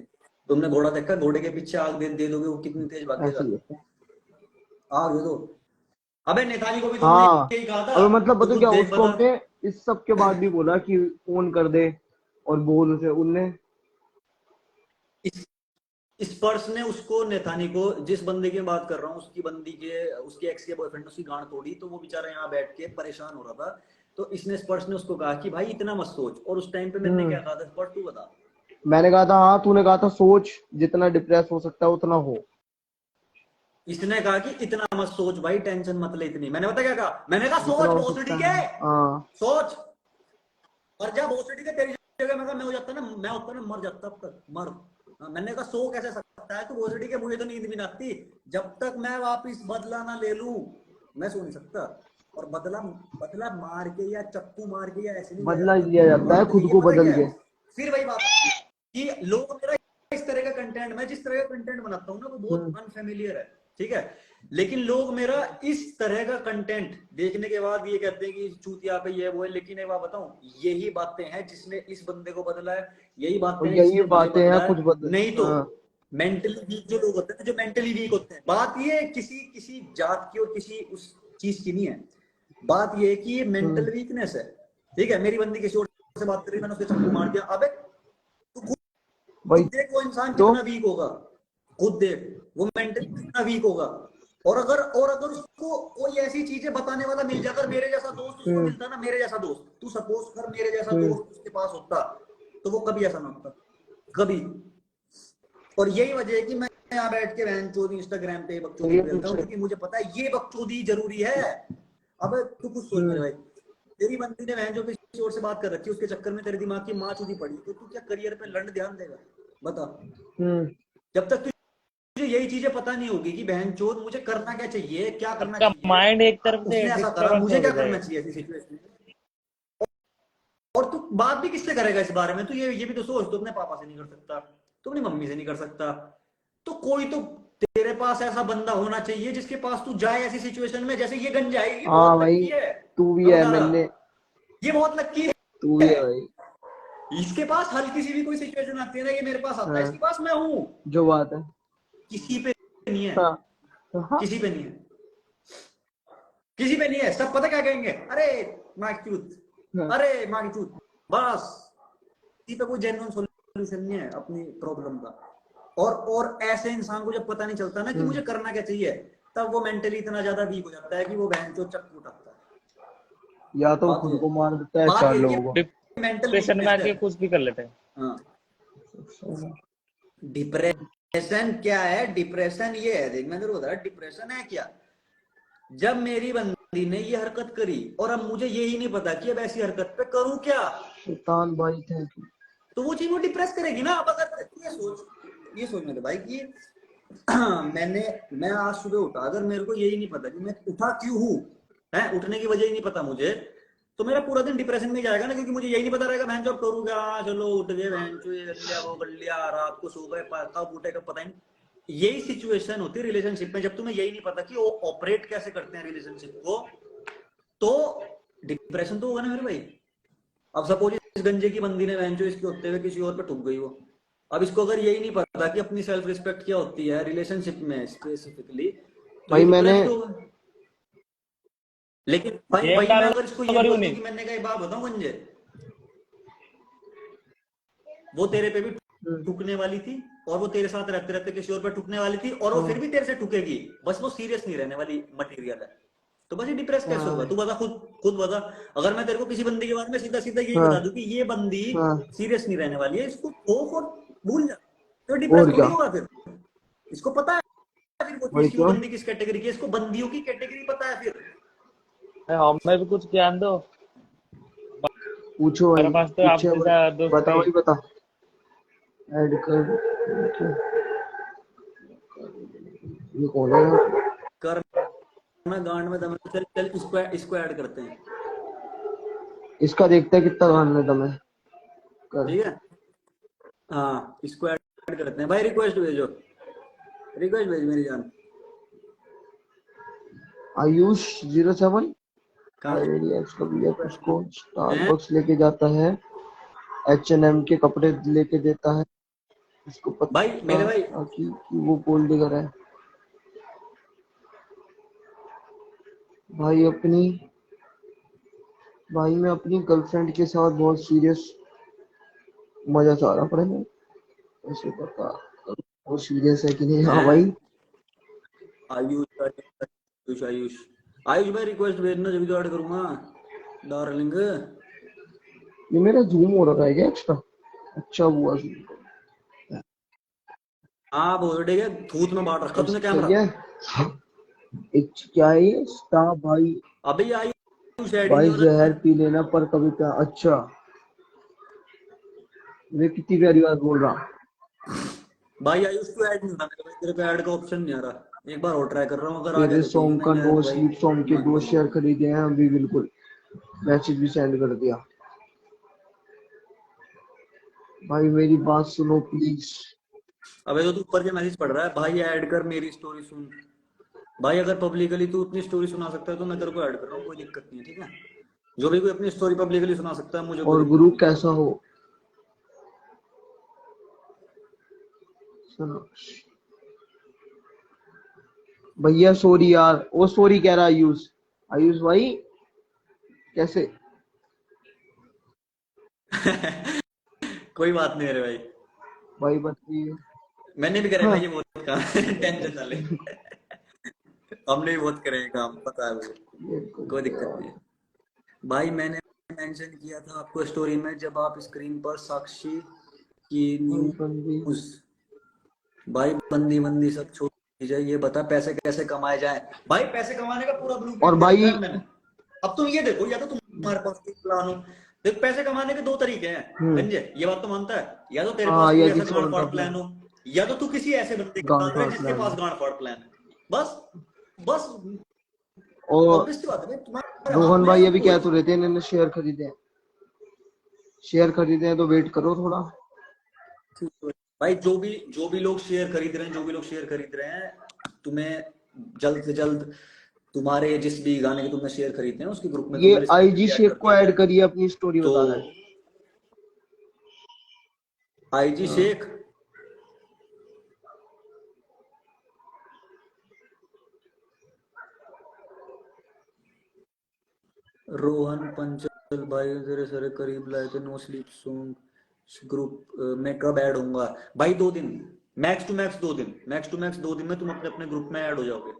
तुमने घोड़ा देखा, घोड़े के पीछे आग दे दोगे वो कितनी तेज ऐसे भागेगा। ही होता है। आग दे दो। अबे नेताजी को भी तुमने हाँ, यही कहा था, अबे मतलब तू पता खुद क्या, देख उसको बता। हमने इस सब के बाद भी बोला कि फोन कर दे और बोल उसे, उनने। इस स्पर्श ने उसको, नेतानी को, जिस बंदे की मैं बात कर रहा हूँ उसकी बंदी के, उसके एक्स के बॉयफ्रेंड ने उसकी गांड तोड़ी, तो वो बेचारा यहाँ बैठ के परेशान हो रहा था। तो इसने, स्पर्श ने उसको कहा कि भाई इतना मत सोच, और उस टाइम पे मैंने क्या हम्म। कहा था स्पर्श तू बता। मैंने कहा था, हाँ तूने कहा था सोच, जितना डिप्रेस हो सकता है उतना हो। इसने कहा कि इतना मत सोच भाई, टेंशन मत ले इतनी। मैंने पता क्या कहा, मैंने कहा जितना सोच हो भोसड़ी सकता के, है। हाँ सोच मर जा भोसड़ी के। तेरी जगह मैं हो जाता ना, मैं होता ना मर जाता अब तक, मर। हाँ, मैंने कहा सो कैसे सकता है तू भोसड़ी के, मुझे तो नींद भी ना आती जब तक मैं वापिस बदला ना ले लूं, मैं सो नहीं सकता। और बदला, बदला मार के या चक्कू मार के या ऐसे नहीं लिया बदला जाता। लिया जाता है बात खुद ये को पता बदल क्या के। है, फिर वही बात आती है कि लोग मेरा इस तरह का कंटेंट, मैं जिस तरह का कंटेंट बनाता हूँ ना वो बहुत हम्म। अनफेमिलियर है। ठीक है, लेकिन लोग मेरा इस तरह का कंटेंट देखने के बाद ये कहते हैं कि चूतिया पे ये वो है। लेकिन एक बात बताऊं, यही बातें हैं जिसने इस बंदे को बदला है, यही और बातें हैं यही जिसने मुझे बातें हैं बदला कुछ है। बदल। नहीं तो हाँ। मेंटली वीक जो लोग होते हैं, जो मेंटली वीक होते हैं, बात ये किसी किसी जात की और किसी उस चीज की नहीं है। बात ये है कि ये मेंटल वीकनेस है। ठीक है, मेरी बंदी किसी और से बात करी, मैंने उसके चक्कू मार दिया। अबे तू खुद भाई देख वो इंसान तो कितना वीक होगा, खुद देख वो मेंटली कितना वीक होगा। और अगर उसको कोई ऐसी चीजें बताने वाला मिल जाता, मेरे जैसा दोस्त उसको हम्म। मिलता ना, मेरे जैसा दोस्त, तू सपोज कर मेरे जैसा हम्म। दोस्त उसके पास होता, तो वो कभी ऐसा ना होता, कभी। और यही वजह है कि मैं यहाँ बैठ के बहन चोदी इंस्टाग्राम पे बकचोदी ये खेलता हूँ, पीछे। क्योंकि मुझे पता है ये बकचोदी जरूरी है। अब तू कुछ सोच मेरे भाई, तेरी बंदी ने बहन जो किसी और से बात कर रखी है, उसके चक्कर में तेरे दिमाग की माँ चोदी पड़ी, तो तू क्या करियर पे लंड ध्यान देगा, बता। हम्म। जब तक तुझे यही चीजें पता नहीं होगी कि बहन चोद मुझे करना क्या चाहिए, क्या करना आपका चाहिए, माइंड एक तरफ से उसने ऐसा करा डिस्टर्ब मुझे हो क्या करना जाएगा। चाहिए ऐसी सिचुएशन में। और तू बात भी किससे करेगा इस बारे में, तू ये भी तो सोच, तू अपने पापा से नहीं कर सकता, तू अपनी मम्मी से नहीं कर सकता, तो कोई तो तेरे पास ऐसा बंदा होना चाहिए जिसके पास तू जाए ऐसी सिचुएशन में। जैसे ये गंजा है, ये हाँ बहुत भाई, लक्की है, तू भी मैं है, बता मैंने, रहा, ये बहुत लक्की तू भी है। है भाई। इसके पास हल्की सी भी कोई सिचुएशन आती है ना, ये मेरे पास आता है, हाँ, इसके पास मैं हूं। जो बात है। किसी पे नहीं है, हाँ हाँ। किसी पे नहीं है, किसी पे नहीं है। सब पता क्या कहेंगे, अरे माँ की चूत, हाँ। अरे माँ की चूत, बस। किसी पे कोई जेन्युइन सॉल्यूशन नहीं है अपनी प्रॉब्लम का। और ऐसे इंसान को जब पता नहीं चलता ना कि मुझे करना क्या चाहिए, तब वो मेंटली इतना ज्यादा वीक हो जाता है कि वो बहन चो चक्कू उठाता है। या तो बात ये खुद है, को मार देता है बात चार ये है कि लोगों को। मेंटल डिप्रेशन में वीकनेस है। आके कुछ भी कर लेते हैं। हाँ डिप्रेशन डिप्रेशन क्या है? डिप्रेशन ये है, देख मैं तेरे को बता रहा, डिप्रेशन है क्या? जब मेरी बंदी ने ये हरकत करी और अब मुझे यही नहीं पता कि अब ऐसी हरकत पे करूं क्या, शैतान भाई थैंक यू। तो वो चीज वो डिप्रेस करेगी ना। अब अगर ये सोच मेरे भाई कि मैं आज सुबह उठा, अगर मेरे को यही नहीं पता कि मैं उठा क्यों हूं, है उठने की वजह ही नहीं पता मुझे, तो मेरा पूरा दिन डिप्रेशन में जाएगा ना, क्योंकि मुझे यही नहीं पता रहेगा मैं जॉब करूँ क्या, चलो उठ गए बहन चो, ये कर लिया वो कर लिया, रात को सो गए, कब उठे कब पता ही नहीं। यही सिचुएशन होती है रिलेशनशिप में, जब तुम्हें यही नहीं पता कि वो ऑपरेट कैसे करते हैं रिलेशनशिप को, तो डिप्रेशन तो होगा ना मेरे भाई। अब सपोज इस गंजे की बंदी ने बहन चो इसके होते हुए किसी और पे ठुक गई वो, अब इसको अगर यही नहीं पता कि अपनी सेल्फ रिस्पेक्ट क्या होती है रिलेशनशिप में स्पेसिफिकली, तो भाई ये मैंने डिप्रेस्ड होगा। लेकिन भाई गेम भाई मैं डालो अगर इसको ये करियो बोल दूं नहीं। कि मैंने कहा एक बात बताऊं गंजे, वो तेरे पे भी ठुकने वाली थी और वो तेरे साथ रहते रहते किसी और पे ठुकने वाली थी, और वो फिर भी तेरे से ठुकेगी, बस वो सीरियस नहीं रहने वाली मटेरियल है। तो बस ये डिप्रेस कैसे होगा? हाँ तू बता, खुद खुद बता। अगर मैं तेरे को किसी बंदी के बारे में सीधा सीधा यही हाँ बता दूं कि ये बंदी हाँ सीरियस नहीं रहने वाली है, इसको ठोक और भूल जा, तो डिप्रेस और थोड़ी क्या होगा फिर। इसको पता है फिर वो भाई चीज की, वो क्यों बंदी किस कैटेगरी की है, इसको बंदियों की कैटेगरी पता है फिर। हमें भी कुछ ज्ञान दो, पूछो मेरे भाई पास तो आप पूछे भाई जैसा दोस्त बता नहीं। भाई बता ऐड कर ये कौन है कर ना गांड में दम है, चल चल इसको ऐड करते हैं, इसका देखता है कितना गान में दम है कर ठीक है। हाँ इसको ऐड करते हैं भाई, रिक्वेस्ट भेजो, रिक्वेस्ट भेज मेरी जान। आयुष 07 कहाँ उसको है? स्टारबक्स लेके जाता है H&M के कपड़े लेके देता है उसको भाई पता मेरे भाई, था कि वो गोल्ड डिगर है भाई अपनी भाई मैं अपनी गर्लफ्रेंड के साथ बहुत सीरियस मजा चाह रहा पड़े ऐसे पता वो सीरियस है कि नहीं हाँ हैं भाई आयुष आयुष आयुष आयुष भाई रिक्वेस्ट भेजना, जब भी तो ऐड करूंगा डार्लिंग। ये मेरा जूम हो रहा है क्या एक्स्ट्रा अच्छा हुआ जूम हाँ बोल रहे थूत में बांट रखा तूने सही कैमरा। है एक क्या है ये स्टार भाई अबे ये आयुष ऐड ही नहीं भाई हो रहा जहर है। पी लेना पर कभी क्या अच्छा मैं कितनी प्यारी बात बोल रहा भाई आयुष को ऐड नहीं हो रहा मेरे भाई, तेरे पे ऐड का ऑप्शन नहीं आ रहा, एक बार और ट्राई कर रहा हूँ, अगर आ गया तेरे तो ठीक है, सॉन्ग का नहीं आया नो तो भाई स्लीप सॉन्ग के मान 2 जाऊंगा। शेयर खरीदे हैं अभी बिल्कुल मैसेज भी सेंड कर दिया भाई मेरी बात सुनो प्लीज अबे तो तू ऊपर के मैसेज पढ़ रहा है, भाई ऐड कर मेरी स्टोरी सुन। भाई अगर पब्लिकली तू अपनी स्टोरी सुना सकता है तो मैं तेरे को ऐड कर रहा हूँ, कोई दिक्कत नहीं है, ठीक है। जो भी कोई अपनी स्टोरी पब्लिकली सुना सकता है, मुझे कोई और दिक्कत गुरु नहीं है। कैसा हो सुनो भैया सॉरी यार वो सॉरी कह रहा है आयुष आयुष भाई कैसे कोई बात नहीं, अरे भाई भाई बताइए मैंने भी करे हाँ भाई ये बहुत काम टेंशन ना ले। हमने भी बहुत करे हैं काम, पता है मुझे, बिल्कुल कोई दिक्कत नहीं है। भाई मैंने मेंशन किया था आपको स्टोरी में, जब आप स्क्रीन पर साक्षी की भाई बंदी न्यूज, भाई बंदी बंदी सब छोड़ दीजिए, ये बता पैसे कैसे कमाए जाए। भाई पैसे कमाने का पूरा और ब्लूप्रिंट दे रखा भाई है मैंने। अब तुम ये देखो, या तो तुम्हारे पास कोई प्लान हो, देख पैसे कमाने के दो तरीके हैं गंजे, ये बात तो मानता है, या तो तेरे पास हाँ कोई ये ऐसा किसी गांड और का फाड़ प्लान प्लान हो, या तो तू किसी ऐसे बंदे के गांड साथ रहे फाड़ जिसके प्लान पास गांड फाड़ प्लान है। बस बस और ऑब्वियस सी बात है भाई, तुम्हारे हाथ रोहन में है भाई सब अभी क्या कुछ। तो रहते हैं इन्होंने शेयर खरीदे हैं तो वेट करो थोड़ा भाई जो भी लोग शेयर खरीद रहे हैं, जो भी लोग शेयर खरीद रहे हैं, तुम्हें जल्द से जल्द तुम्हारे जिस भी गाने के तुमने शेयर खरीदे हैं उसके ग्रुप में ये तुम्हें आईजी रिस्पेक्टफुली ऐड शेख कर को दिया ऐड जाएगा। करिए अपनी स्टोरी तो बता रहा है आईजी हाँ शेख, रोहन पंचल भाई तेरे सारे करीब लाए थे, नो स्लीप सॉन्ग ग्रुप में कब ऐड होऊंगा? भाई 2 दिन, मैक्स टू मैक्स 2 दिन, मैक्स टू मैक्स 2 दिन में तुम अपने अपने ग्रुप में ऐड हो जाओगे।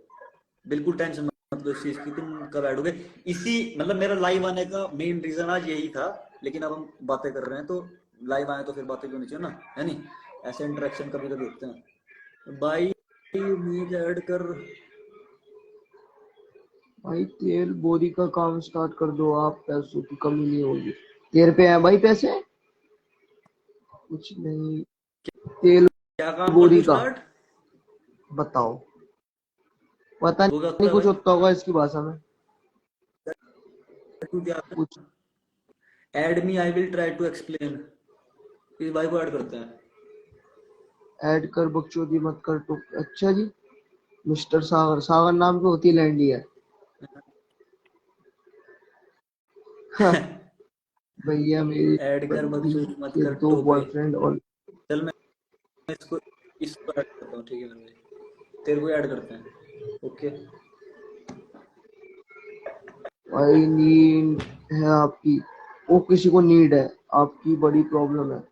बिल्कुल टेंशन मत लो इस चीज की, तुम कब ऐड होगे। इसी मतलब मेरा लाइव आने का मेन रीजन आज यही था, लेकिन अब हम बातें कर रहे हैं तो लाइव आए तो फिर बातें क्यों नहीं चाहिए ना, है नहीं? ऐसे इंटरेक्शन कभी कभी होते हैं। भाई नीड ऐड कर। भाई तेल बोरी का काम स्टार्ट कर दो आप, पैसों की कमी नहीं होगी। तेरे पे है भाई पैसे? कुछ नहीं। तेल क्या काम कर बोरी दूं का स्टार्ट? बताओ। पता वो क्या होता नहीं, है कुछ भाई? होता होगा इसकी भाषा में। तू क्या? कुछ add me, I will try to explain. इस भाई को ऐड करते हैं। ऐड कर, बकचोदी मत कर तो। अच्छा जी। मिस्टर सागर, सागर नाम की होती लैंडी है। हाँ, भैया मेरी ऐड कर, बंदी बकचोदी मत के कर दो टोपे। बॉयफ्रेंड और चल मैं इसको इसको ऐड करता हूँ, ठीक है मेरे भाई, तेरे को ऐड करते हैं। ओके। भाई नीड है आपकी। वो किसी को नीड है आपकी, बड़ी प्रॉब्लम है।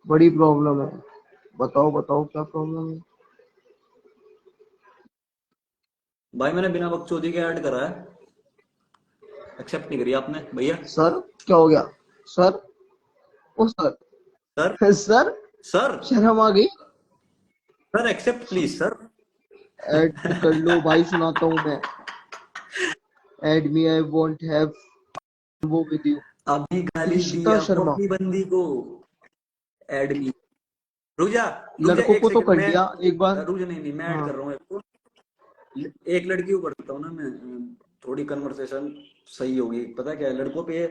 बड़ी प्रॉब्लम है। बताओ बताओ क्या प्रॉब्लम है। भाई मैंने बिना बकचोदी के ऐड करा है, एक्सेप्ट नहीं करी आपने भैया। सर क्या हो गया? सर, ओ सर। सर। Sir, sir. शर्म आ गई। Sir accept please sir. Add कर लो भाई, सुनाता हूँ मैं। Add me, I want have वो विद यू। अभी गाली दी ऋषिता आपको शर्मा। अपनी बंदी को। Add me. रुक जा। रुक जा लड़कों एक को तो सेकंड, कर मैं लिया एक बार। रुक जा, नहीं नहीं मैं ऐड हाँ। कर रहा हूँ आपको। एक लड़की को करता हूँ ना मैं, थोड़ी कन्वर्सेशन सही होगी। पता क्या है, लड़कों पे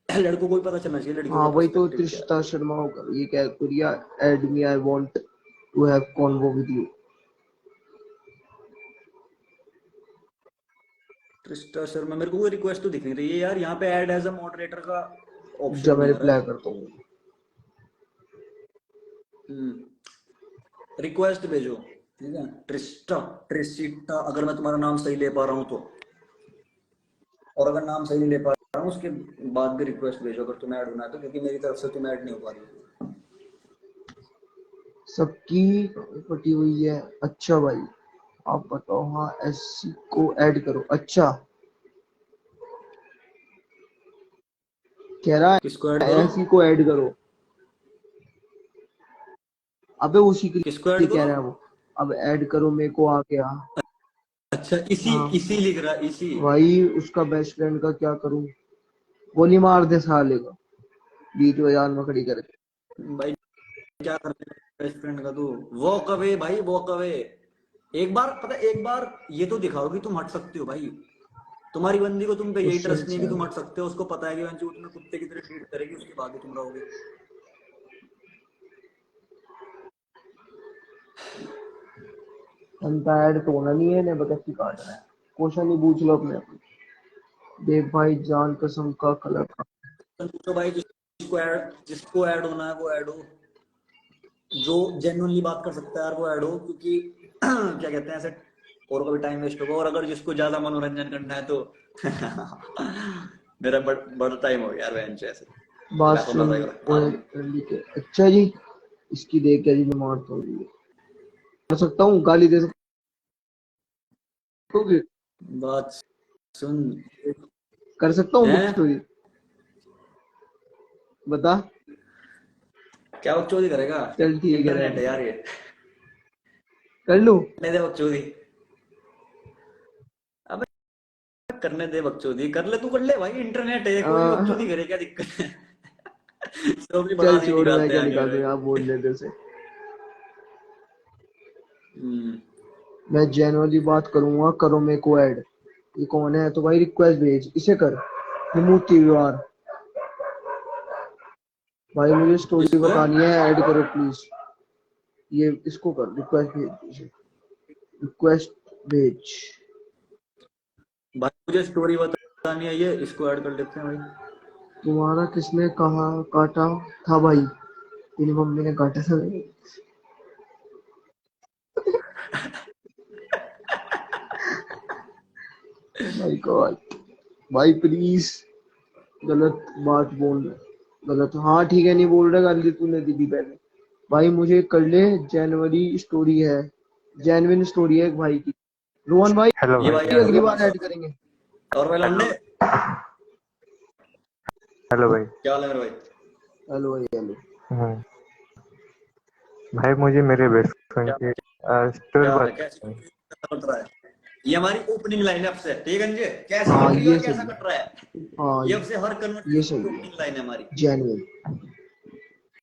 लड़कों को भी पता चलना चाहिए लड़कियों हाँ का वही तो, पर्सपेक्टिव क्या है। त्रिशता शर्मा होगा ये। क्या कुरिया? Add me, I want to have convo with you. Trista Sharma, मेरे को कोई रिक्वेस्ट तो दिख नहीं रही है यार, यहाँ पे ऐड एज अ मॉडरेटर का ऑप्शन जब मैं नहीं आ रहा रिप्लाई है। करता हूँ। रिक्वेस्ट भेजो, ठीक है। ट्रिस्टा, ट्रिसिटा, अगर मैं तुम्हारा नाम सही ले पा रहा हूँ तो। और अगर नाम सही नहीं ले पा रहा हूँ उसके बाद भी रिक्वेस्ट भेजो अगर तुम्हें ऐड होना है तो, क्योंकि मेरी तरफ से तुम ऐड नहीं हो पा रही। सबकी पटी हुई है। अच्छा भाई, आप बताओ। हाँ, एससी को ऐड करो। अच्छा, कह रहा किसको ऐड है करो? एससी को ऐड करो। अबे उसी के किसको लिए ऐड कह करो? रहा है वो। अब ऐड करो मेरे को आ गया। अच्छा, इसी हाँ इसी लिख रहा, इसी। भाई, उसका बेस्ट फ्रेंड का क्या करूं? गोली मार दे साले को, बीच बाजार में खड़ी करके। भाई क्या करते हैं बेस्ट फ्रेंड का? तू वॉक अवे भाई, वॉक अवे। एक बार पता, एक बार ये तो दिखाओ कि तुम हट सकते हो भाई। तुम्हारी बंदी को तुम पे यही उससे ट्रस्ट नहीं है अच्छा कि तुम है। हट सकते हो, उसको पता है कि वंशु तुम्हें कुत्ते की तरह ट्रीट करेगी, उसके बाद ही तुम रहोगे। बनता ऐड तो होना नहीं है ने, बकसी काट रहा है। क्वेश्चन ही पूछ लो अपने आप। देख भाई, जान कसम का कलर का। तो भाई जिसको ऐड होना है वो ऐड हो, जो जेन्युइनली बात कर सकता है यार वो ऐड हो, क्योंकि क्या कहते हैं ऐसे और का भी टाइम वेस्ट होगा, और अगर जिसको ज्यादा मनोरंजन करना है तो मेरा बड़ा टाइम हो गया यार बेंच ऐसे। बात बैठो ना सुन, हाँ। ओए लड़की के। अच्छा जी, इसकी देख के जी मैं मारता हूँ ये। कर सकता हूँ, गाली दे सकते? बात सुन। कर सकता हूँ हैं? बकचोदी? बता। क्या बकचोदी करेगा? चल ठीक है, इंटरनेट रहने है दे। यार ये। कर लूँ? करने दे बकचोदी। अबे करने दे बकचोदी, कर ले, तू कर ले भाई, इंटरनेट है, कोई भी बकचोदी करे, क्या दिक्कत है? सब भी चल बढ़ा ही छोड़, मैं निकालते क्या हैं आगे निकाल दूँ भाई। यहाँ बोल देते से। हम्म। मैं जेनुअनली बात करूंगा, करो मेरे को ऐड। ये कौन है? तो भाई रिक्वेस्ट भेज, इसे कर। Remove TVR। भाई मुझे स्टोरी किसको? बतानी है, ऐड करो प्लीज। ये इसको कर, रिक्वेस्ट भेज। रिक्वेस्ट भेज। भाई मुझे स्टोरी बतानी है, ये इसको ऐड कर लेते हैं भाई। तुम्हारा किसने कहा काटा था भाई? तेरी मम्मी ने काटा था। भाई गॉड। भाई प्लीज, गलत बात बोल रहे। गलत, हाँ ठीक है, नहीं बोल रहा गाली तूने दी थी पहले। भाई मुझे कर ले। जनवरी स्टोरी है, जेन्युइन स्टोरी है एक भाई की। रोहन भाई, हेलो ये भाई, भाई ऐड हो अगली गया अपना बार ऐड साथ। करेंगे। और भाई लौंडे, हेलो भाई। क्या हाल है मेरे भाई? हेलो भाई, हेलो। हम्म, भाई मुझे मेरे बेस्ट फ्रेंड क्या? के स्टोर क्या बात कैसे कट रहा है? ये हमारी ओपनिंग लाइन है आपसे, ठीक है अंजे? कैसे हाँ कट रही है ये और कैसा सही है। कट रहा है? हाँ ये आपसे हर ये कन्वर्सेशन सही की है ओपनिंग लाइन है हमारी। जेन्युइन।